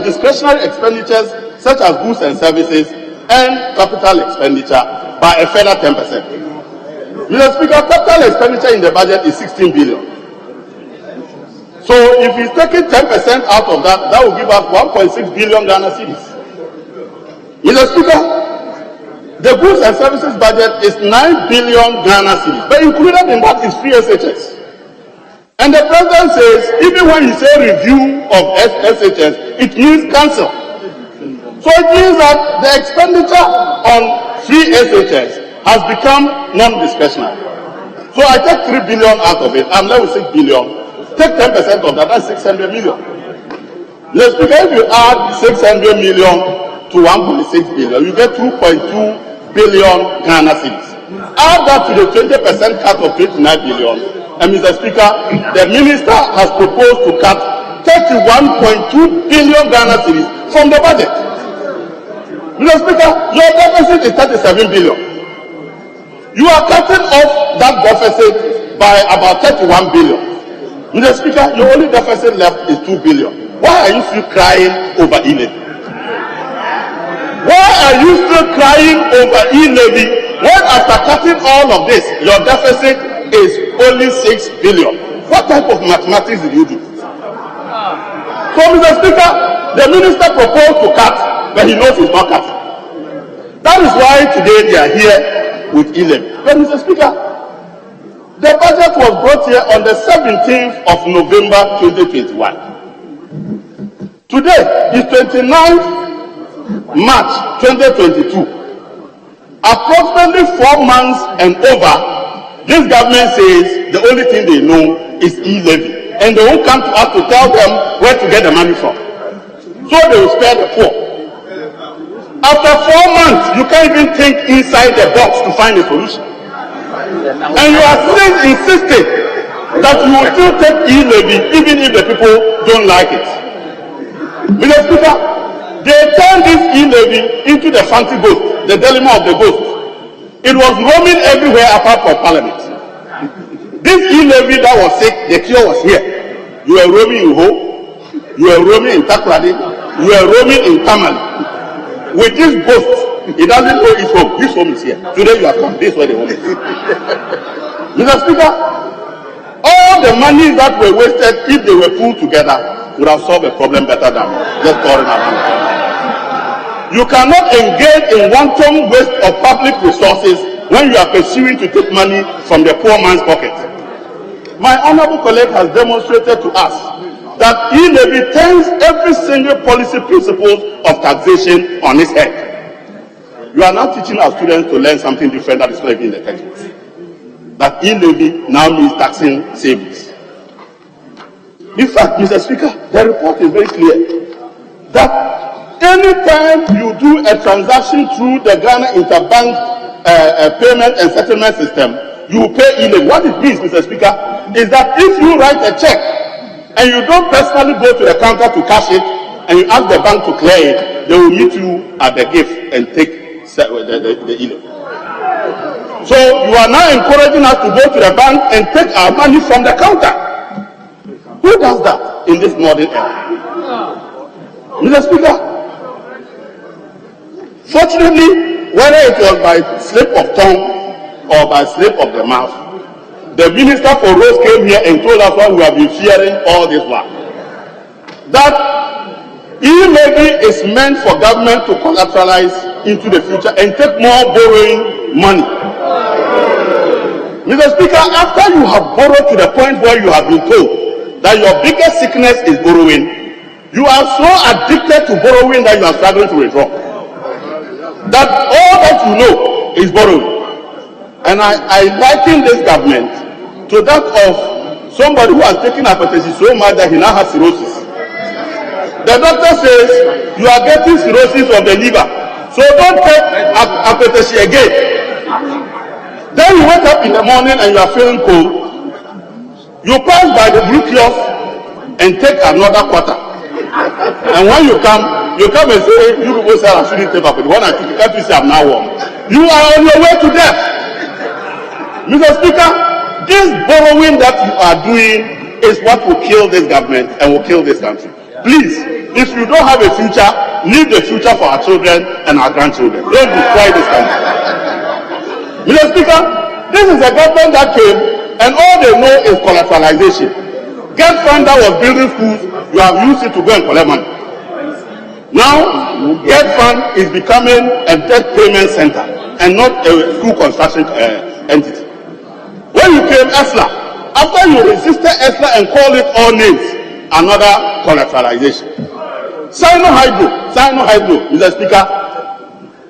discretionary expenditures such as goods and services and capital expenditure by a further 10%. Mr. Speaker, capital expenditure in the budget is 16 billion. So if he's taking 10% out of that, that will give us 1.6 billion Ghana cedis. Mr. Speaker, the goods and services budget is 9 billion Ghana cedis, but included in that is free SHS. And the president says, even when he says review of SHS, it means cancel. So it means that the expenditure on free SHS has become non-discretionary. So I take 3 billion out of it, I'm left with 6 billion. Take 10% of that, that's 600 million. Let's begin, if you add 600 million to 1.6 billion, you get 2.2 billion Ghana cedis. Add that to the 20% cut of 29 billion. And Mr. Speaker, the minister has proposed to cut 31.2 billion Ghana cedis from the budget. Mr. Speaker, your deficit is 37 billion. You are cutting off that deficit by about 31 billion. Mr. Speaker, your only deficit left is 2 billion. Why are you still crying over e-levy? Why are you still crying over e-levy when after cutting all of this, your deficit is only 6 billion? What type of mathematics did you do? So, Mr. Speaker, the minister proposed to cut, but he knows he's not cutting. That is why today they are here with e-levy. But, Mr. Speaker, the budget was brought here on the 17th of November 2021. Today is 29th March 2022. Approximately 4 months and over, this government says the only thing they know is e-levy. And they won't come to us to tell them where to get the money from. So they will spare the poor. After 4 months, you can't even think inside the box to find a solution. And you are still insisting that you will still take e-levy even if the people don't like it. Mr. Speaker, they turned this e-levy into the fancy ghost, the dilemma of the ghost. It was roaming everywhere apart from Parliament. This e-levy that was sick, the cure was here. You were roaming in Ho, you were roaming in Takrady, you were roaming in Tamale. With this ghost, he doesn't know his home. His home is here. Today you have come. This is where the home is. Mr. Speaker, all the money that were wasted, if they were pulled together, would have solved the problem better than just touring around. You cannot engage in wanton waste of public resources when you are pursuing to take money from the poor man's pocket. My honorable colleague has demonstrated to us that e-levy turns every single policy principle of taxation on its head. You are now teaching our students to learn something different that is not even in the textbooks. That e-levy now means taxing savings. In fact, Mr. Speaker, the report is very clear that anytime you do a transaction through the Ghana Interbank payment and settlement system, you pay e-levy. What it means, Mr. Speaker, is that if you write a check and you don't personally go to the counter to cash it and you ask the bank to clear it, they will meet you at the gift and take the e-levy. So you are now encouraging us to go to the bank and take our money from the counter. Who does that in this modern era? Mr. Speaker, fortunately, whether it was by slip of tongue or by slip of the mouth, the Minister for Roads came here and told us what we have been fearing all this while. That e-levy is meant for government to collateralize into the future and take more borrowing money. Mr. Speaker, after you have borrowed to the point where you have been told that your biggest sickness is borrowing, you are so addicted to borrowing that you are struggling to withdraw. That all that you know is borrowing. And I liken this government to that of somebody who has taken hypertension so much that he now has cirrhosis. The doctor says you are getting cirrhosis of the liver, so don't take hypertension again. Then you wake up in the morning and you are feeling cold. You pass by the blue kiosk and take another quarter. And when you come and say, you people say I shouldn't take up. When I take it, can't you say I'm now warm? You are on your way to death. Mr. Speaker, this borrowing that you are doing is what will kill this government and will kill this country. Please, if you don't have a future, leave the future for our children and our grandchildren. Don't destroy this country. Mr. Speaker, this is a government that came and all they know is collateralization. Get fund that was building schools, you have used it to go and collect money. Now, Get Fund is becoming a debt payment center and not a school construction entity. When you came ESLA, after you resisted ESLA and called it all names, another collateralization. Sino Hydro, Mr. Speaker,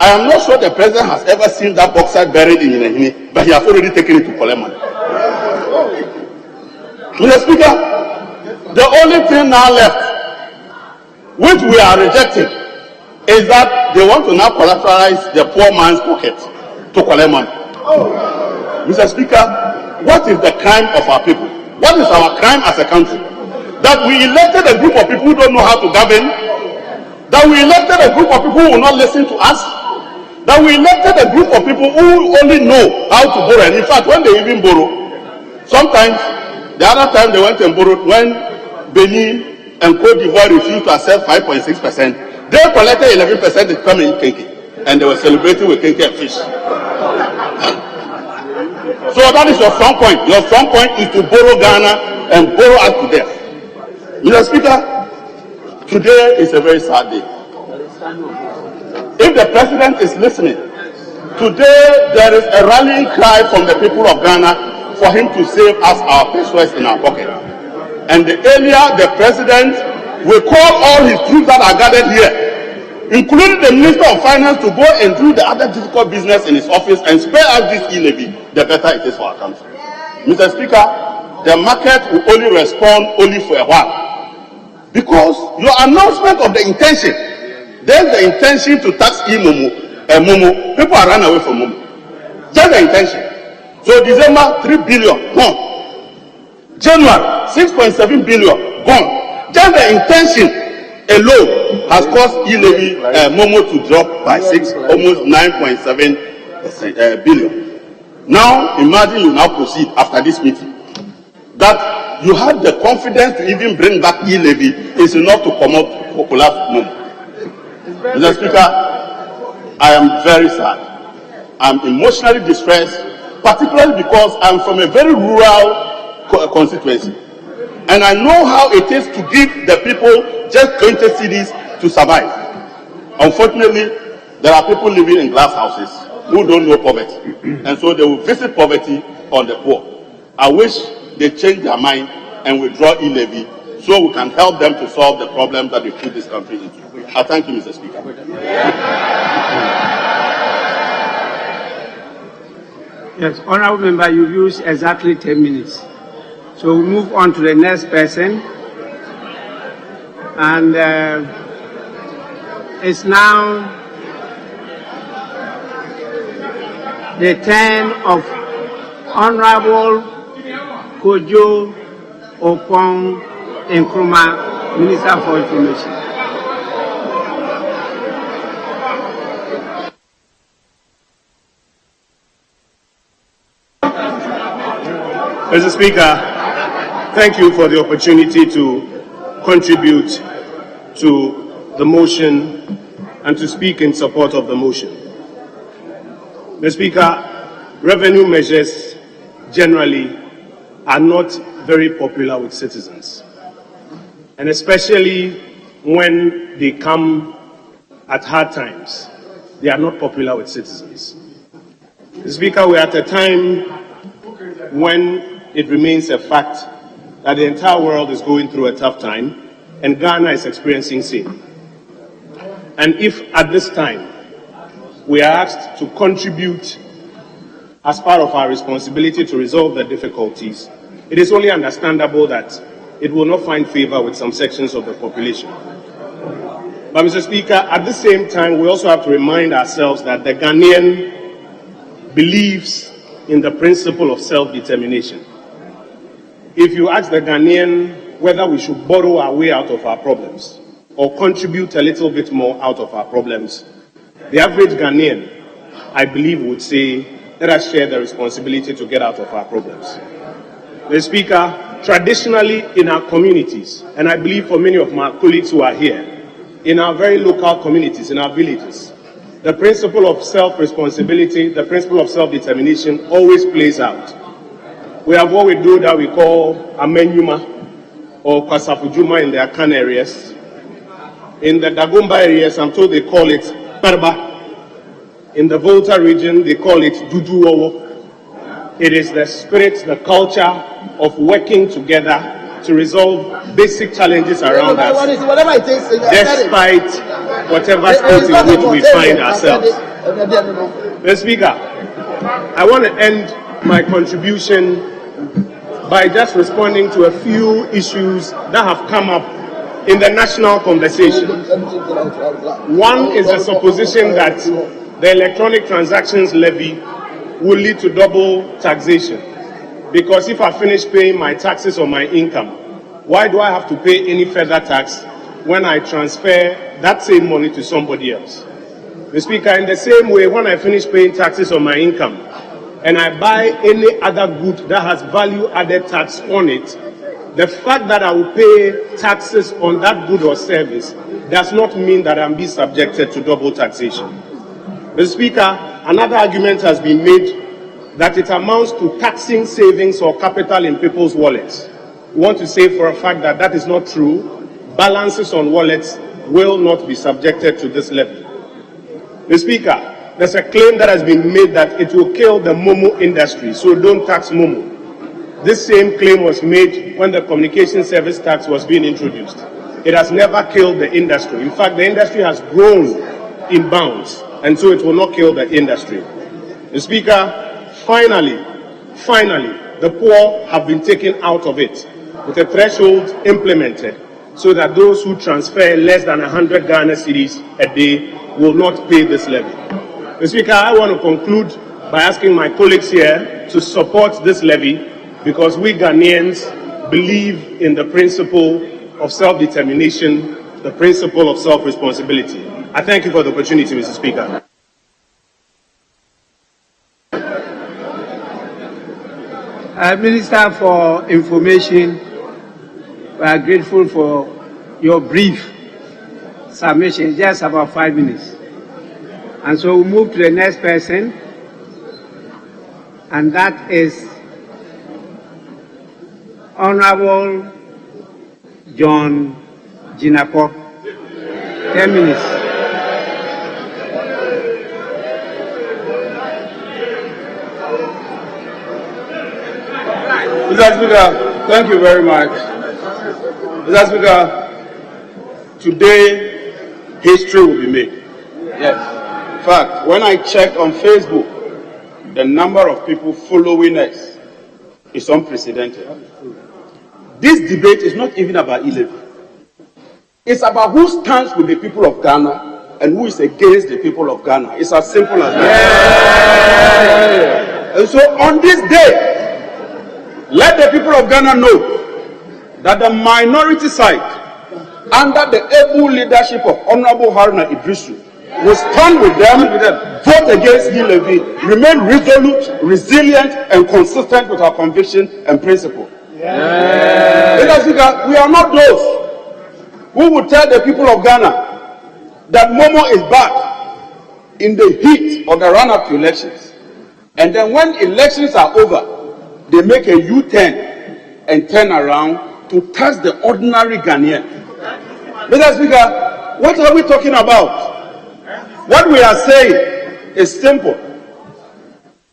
I am not sure the president has ever seen that bauxite buried in Yinehini, but he has already taken it to collect money. Mr. Speaker, the only thing now left, which we are rejecting, is that they want to now collateralize the poor man's pocket to collect money. Mr. Speaker, what is the crime of our people? What is our crime as a country? That we elected a group of people who don't know how to govern? That we elected a group of people who will not listen to us? That we elected a group of people who only know how to borrow? And in fact, when they even borrow, sometimes, the other time they went and borrowed, when Benin and Cote d'Ivoire refused to accept 5.6%, they collected 11% to come in Kenke. And they were celebrating with Kenke and fish. So that is your strong point. Your strong point is to borrow Ghana and borrow us to death. Mr. Speaker, today is a very sad day. If the president is listening, today there is a rallying cry from the people of Ghana for him to save us our pesos in our pocket. And the earlier the president will call all his troops that are gathered here including the Minister of Finance, to go and do the other difficult business in his office and spare us this e-levy, the better it is for our country. Mr. Speaker, the market will only respond only for a while. Because your announcement of the intention, there's the intention to tax e-momo and momo. People are running away from momo. Just the intention. So December, 3 billion, gone. January, 6.7 billion, gone. Just the intention alone has caused e-levy momo to drop by almost 9.7 billion. Now, imagine you now proceed after this meeting that you had the confidence to even bring back e-levy is enough to come out popular momo. Mr. Speaker, I am very sad. I'm emotionally distressed, particularly because I'm from a very rural constituency. And I know how it is to give the people just 20 cedis to survive. Unfortunately, there are people living in glass houses who don't know poverty. And so they will visit poverty on the poor. I wish they change their mind and withdraw e-levy so we can help them to solve the problems that we put this country into. I thank you, Mr. Speaker. Yes, Honourable Member, you used exactly 10 minutes. So we move on to the next person. And it's now the turn of Honourable Kojo Opong Nkrumah, Minister for Information. Mr. Speaker, thank you for the opportunity to contribute to the motion and to speak in support of the motion. Mr. Speaker, revenue measures generally are not very popular with citizens, and especially when they come at hard times, they are not popular with citizens. Mr. Speaker, we are at a time when it remains a fact that the entire world is going through a tough time and Ghana is experiencing same. And if at this time we are asked to contribute as part of our responsibility to resolve the difficulties, it is only understandable that it will not find favor with some sections of the population. But Mr. Speaker, at the same time, we also have to remind ourselves that the Ghanaian believes in the principle of self-determination. If you ask the Ghanaian whether we should borrow our way out of our problems or contribute a little bit more out of our problems, the average Ghanaian, I believe, would say, let us share the responsibility to get out of our problems. Mr. Speaker, traditionally in our communities, and I believe for many of my colleagues who are here, in our very local communities, in our villages, the principle of self-responsibility, the principle of self-determination always plays out. We have what we do that we call Amenyuma or Kwasafujuma in the Akan areas. In the Dagomba areas, I'm told they call it Barba. In the Volta region, they call it Duduowo. It is the spirit, the culture of working together to resolve basic challenges around us, despite whatever state in which we find ourselves. Mr. Speaker, I want to end my contribution by just responding to a few issues that have come up in the national conversation. One is the supposition that the electronic transactions levy will lead to double taxation. Because if I finish paying my taxes on my income, why do I have to pay any further tax when I transfer that same money to somebody else? Mr. Speaker, in the same way, when I finish paying taxes on my income and I buy any other good that has value-added tax on it, the fact that I will pay taxes on that good or service does not mean that I'm being subjected to double taxation. Mr. Speaker, another argument has been made that it amounts to taxing savings or capital in people's wallets. We want to say for a fact that that is not true. Balances on wallets will not be subjected to this levy. Mr. Speaker, there's a claim that has been made that it will kill the Momo industry, so don't tax Momo. This same claim was made when the communication service tax was being introduced. it has never killed the industry. In fact, the industry has grown in bounds, and so it will not kill the industry. Mr. Speaker, finally, the poor have been taken out of it with a threshold implemented so that those who transfer less than 100 Ghana cedis a day will not pay this levy. Mr. Speaker, I want to conclude by asking my colleagues here to support this levy because we Ghanaians believe in the principle of self-determination, the principle of self-responsibility. I thank you for the opportunity, Mr. Speaker. Minister for Information, we are grateful for your brief submission, just about 5 minutes. And so we move to the next person, and that is Honorable John Jinako. 10 minutes. Mr. Speaker, thank you very much. Mr. Speaker, today history will be made. Yes. In fact, when I checked on Facebook, the number of people following us is unprecedented. This debate is not even about e-levy. It's about who stands with the people of Ghana and who is against the people of Ghana. It's as simple as that. Yeah. And so on this day, let the people of Ghana know that the minority side, under the able leadership of Honorable Haruna Idrisu, will stand with them, vote against e-levy, remain resolute, resilient, and consistent with our conviction and principle. Because we are not those who will tell the people of Ghana that Momo is back in the heat of the run-up to elections. And then when elections are over, they make a U-turn and turn around to tax the ordinary Ghanaian. Mr. Speaker, what are we talking about? What we are saying is simple.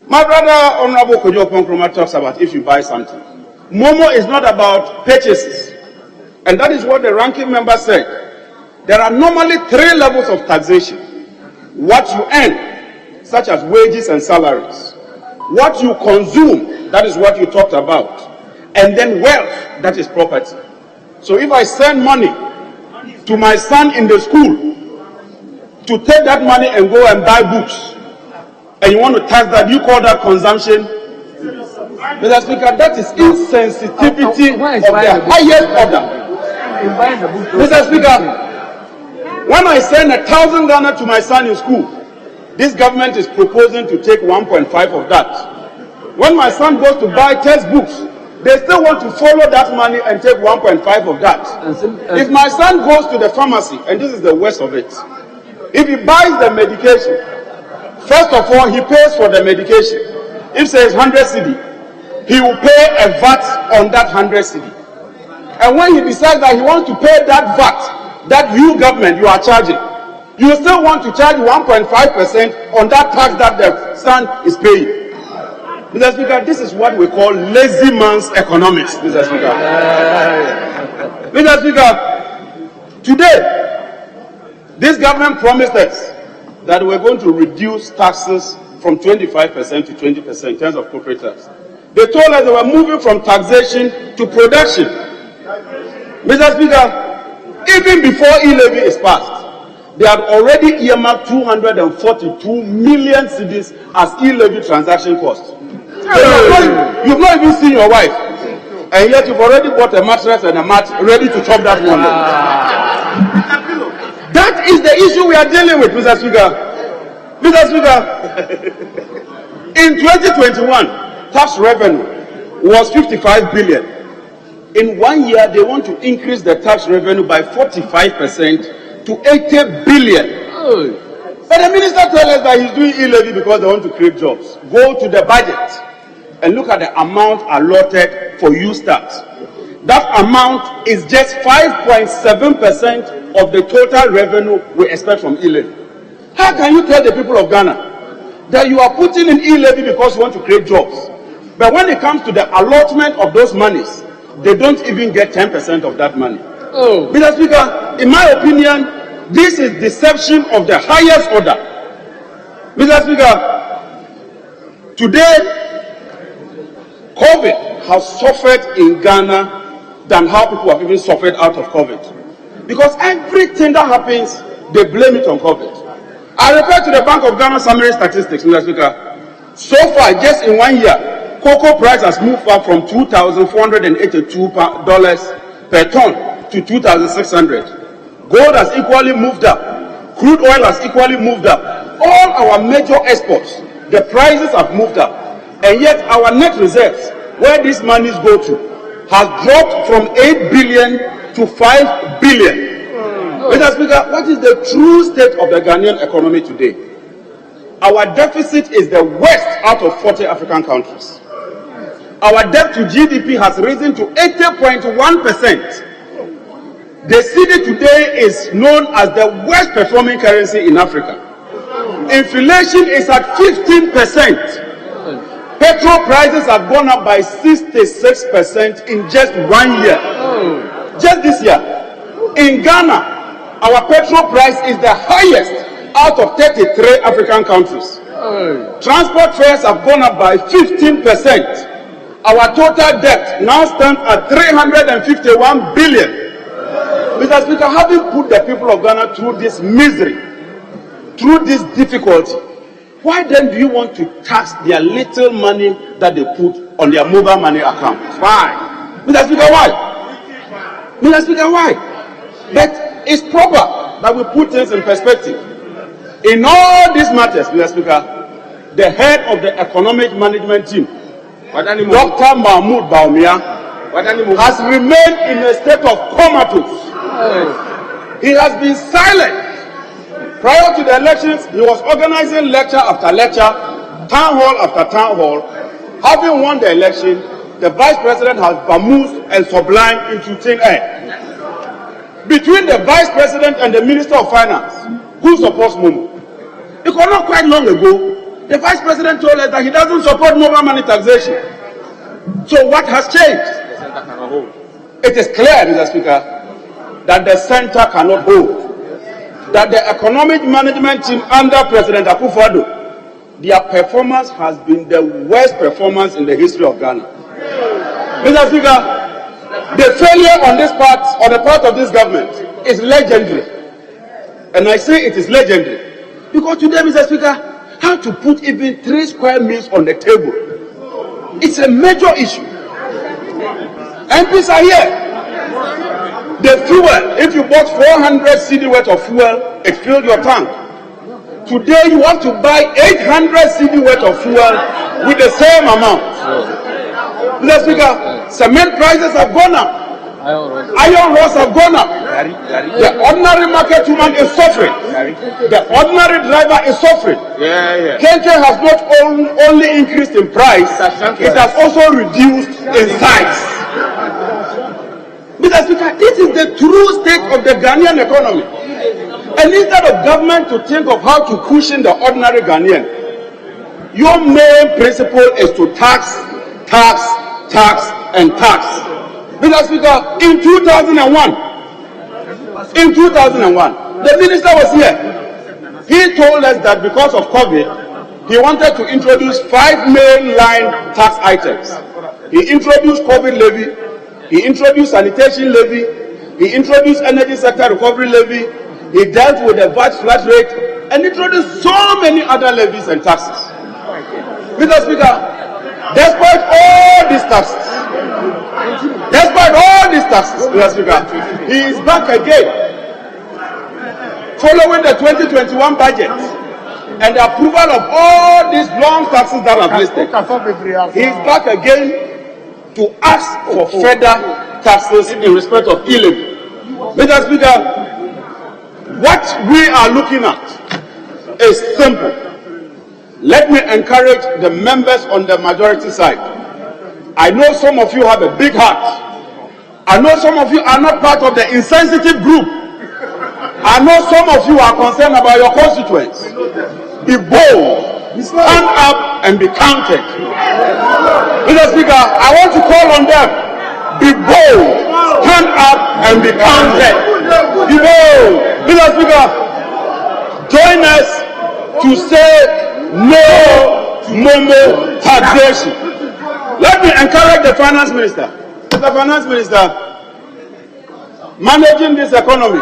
My brother, Honorable Kojo Ponkroma, talks about if you buy something. Momo is not about purchases. And that is what the ranking member said. There are normally 3 levels of taxation. What you earn, such as wages and salaries. What you consume, that is what you talked about. And then wealth, that is property. So if I send money to my son in the school to take that money and go and buy books, and you want to tax that, you call that consumption? Mr. Speaker, that is insensitivity of the highest order. Mr. Speaker, when I send 1,000 Ghana to my son in school, this government is proposing to take 1.5 of that. When my son goes to buy textbooks, they still want to follow that money and take 1.5 of that. If my son goes to the pharmacy, and this is the worst of it, if he buys the medication, first of all, he pays for the medication. If says 100 cedi, he will pay a VAT on that 100 cedi. And when he decides that he wants to pay that VAT, that you government, you are charging, you still want to charge 1.5% on that tax that the son is paying. Mr. Speaker, this is what we call lazy man's economics, Mr. Speaker. Mr. Speaker, today, this government promised us that we're going to reduce taxes from 25% to 20% in terms of corporate tax. They told us they were moving from taxation to production. Mr. Speaker, even before e-levy is passed, they had already earmarked 242 million cedis as e-levy transaction costs. You've not even seen your wife, and yet you've already bought a mattress and a mat ready to chop that one. That is the issue we are dealing with, Mr. Speaker. Mr. Speaker, in 2021, tax revenue was 55 billion. In 1 year, they want to increase the tax revenue by 45% to 80 billion. But the minister tells us that he's doing e-levy because they want to create jobs. Go to the budget and look at the amount allotted for U-Start. That amount is just 5.7% of the total revenue we expect from e-levy. How can you tell the people of Ghana that you are putting in e-levy because you want to create jobs, but when it comes to the allotment of those monies, they don't even get 10% of that money? Mr. Speaker, in my opinion, this is deception of the highest order. Mr. Speaker, today, COVID has suffered in Ghana than how people have even suffered out of COVID. Because everything that happens, they blame it on COVID. I refer to the Bank of Ghana summary statistics, Mr. Speaker. So far, just in 1 year, cocoa price has moved up from $2,482 per ton to $2,600. Gold has equally moved up. Crude oil has equally moved up. All our major exports, the prices have moved up. And yet our net reserves, where these monies go to, has dropped from 8 billion to 5 billion. Mr. Speaker, what is the true state of the Ghanaian economy today? Our deficit is the worst out of 40 African countries. Our debt to GDP has risen to 80.1%. The cedi today is known as the worst performing currency in Africa. Inflation is at 15%. Petrol prices have gone up by 66% in just 1 year. Just this year. In Ghana, our petrol price is the highest out of 33 African countries. Transport fares have gone up by 15%. Our total debt now stands at 351 billion. Mr. Speaker, having put the people of Ghana through this misery, through this difficulty, why then do you want to tax their little money that they put on their mobile money account? Why? Mr. Speaker, why? Mr. Speaker, why? But it's proper that we put things in perspective. In all these matters, Mr. Speaker, the head of the economic management team, Dr. Mahmoud Baumia, has remained in a state of comatose. He has been silent. Prior to the elections, he was organizing lecture after lecture, town hall after town hall. Having won the election, the vice president has vamoosed and sublimed into thin air. Between the vice president and the minister of finance, who supports Momo? Because not quite long ago, the vice president told us that he doesn't support mobile money taxation. So what has changed? It is clear, Mr. Speaker, that the center cannot hold. That the economic management team under President Akufo-Addo, their performance has been the worst performance in the history of Ghana. Mr. Speaker, the failure on this part, on the part of this government, is legendary. And I say it is legendary because today, Mr. Speaker, how to put even 3 square meals on the table, it's a major issue. MPs are here. The fuel, if you bought 400 cedi worth of fuel, it filled your tank. Today you want to buy 800 cedi worth of fuel with the same amount. Mr. Speaker, cement prices have gone up. Iron rods have gone up. The ordinary market woman is suffering. The ordinary driver is suffering. Kente has not only increased in price, it has also reduced in size. Mr. Speaker, this is the true state of the Ghanaian economy. And instead of government to think of how to cushion the ordinary Ghanaian, your main principle is to tax, tax, tax, and tax. Mr. Speaker, in 2001, the minister was here. He told us that because of COVID, he wanted to introduce 5 mainline tax items. He introduced COVID levy, he introduced sanitation levy, he introduced energy sector recovery levy, he dealt with the VAT flat rate, and introduced so many other levies and taxes. Mr. Speaker, despite all these taxes, Mr. Speaker, he is back again. Following the 2021 budget and the approval of all these long taxes that I've listed, he is back again to ask for further taxes in respect of e-levy. Mr. Speaker, what we are looking at is simple. Let me encourage the members on the majority side. I know some of you have a big heart. I know some of you are not part of the insensitive group. I know some of you are concerned about your constituents. Be bold, stand up and be counted. Mr. Speaker, I want to call on them. Be bold, stand up and be counted. Mr. Speaker, join us to say no to Momo taxation. Let me encourage the finance minister. Mr. Finance Minister, managing this economy,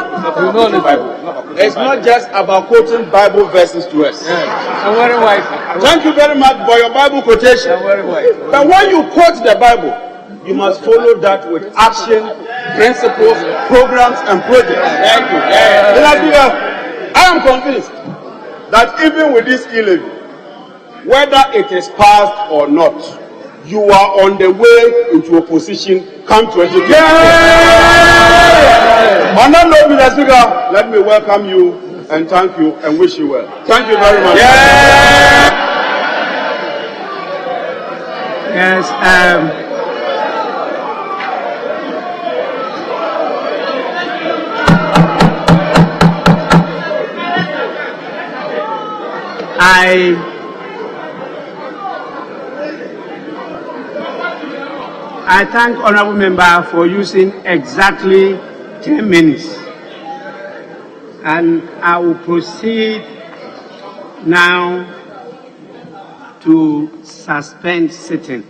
it's not just about quoting Bible verses to us. Thank you very much for your Bible quotation. But when you quote the Bible, you must follow that with action, principles, programs, and projects. Thank you. I am convinced that even with this e-levy, whether it is passed or not, you are on the way into opposition come 2020. On that note, Mr. Speaker, let me welcome you and thank you and wish you well. Thank you very much. Yes. I thank honourable member for using exactly 10 minutes, and I will proceed now to suspend sitting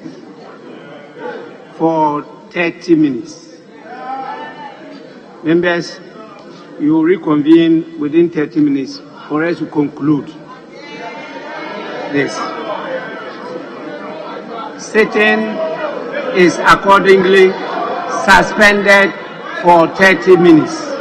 for 30 minutes. Members, you will reconvene within 30 minutes for us to conclude this. Sitting is accordingly suspended for 30 minutes.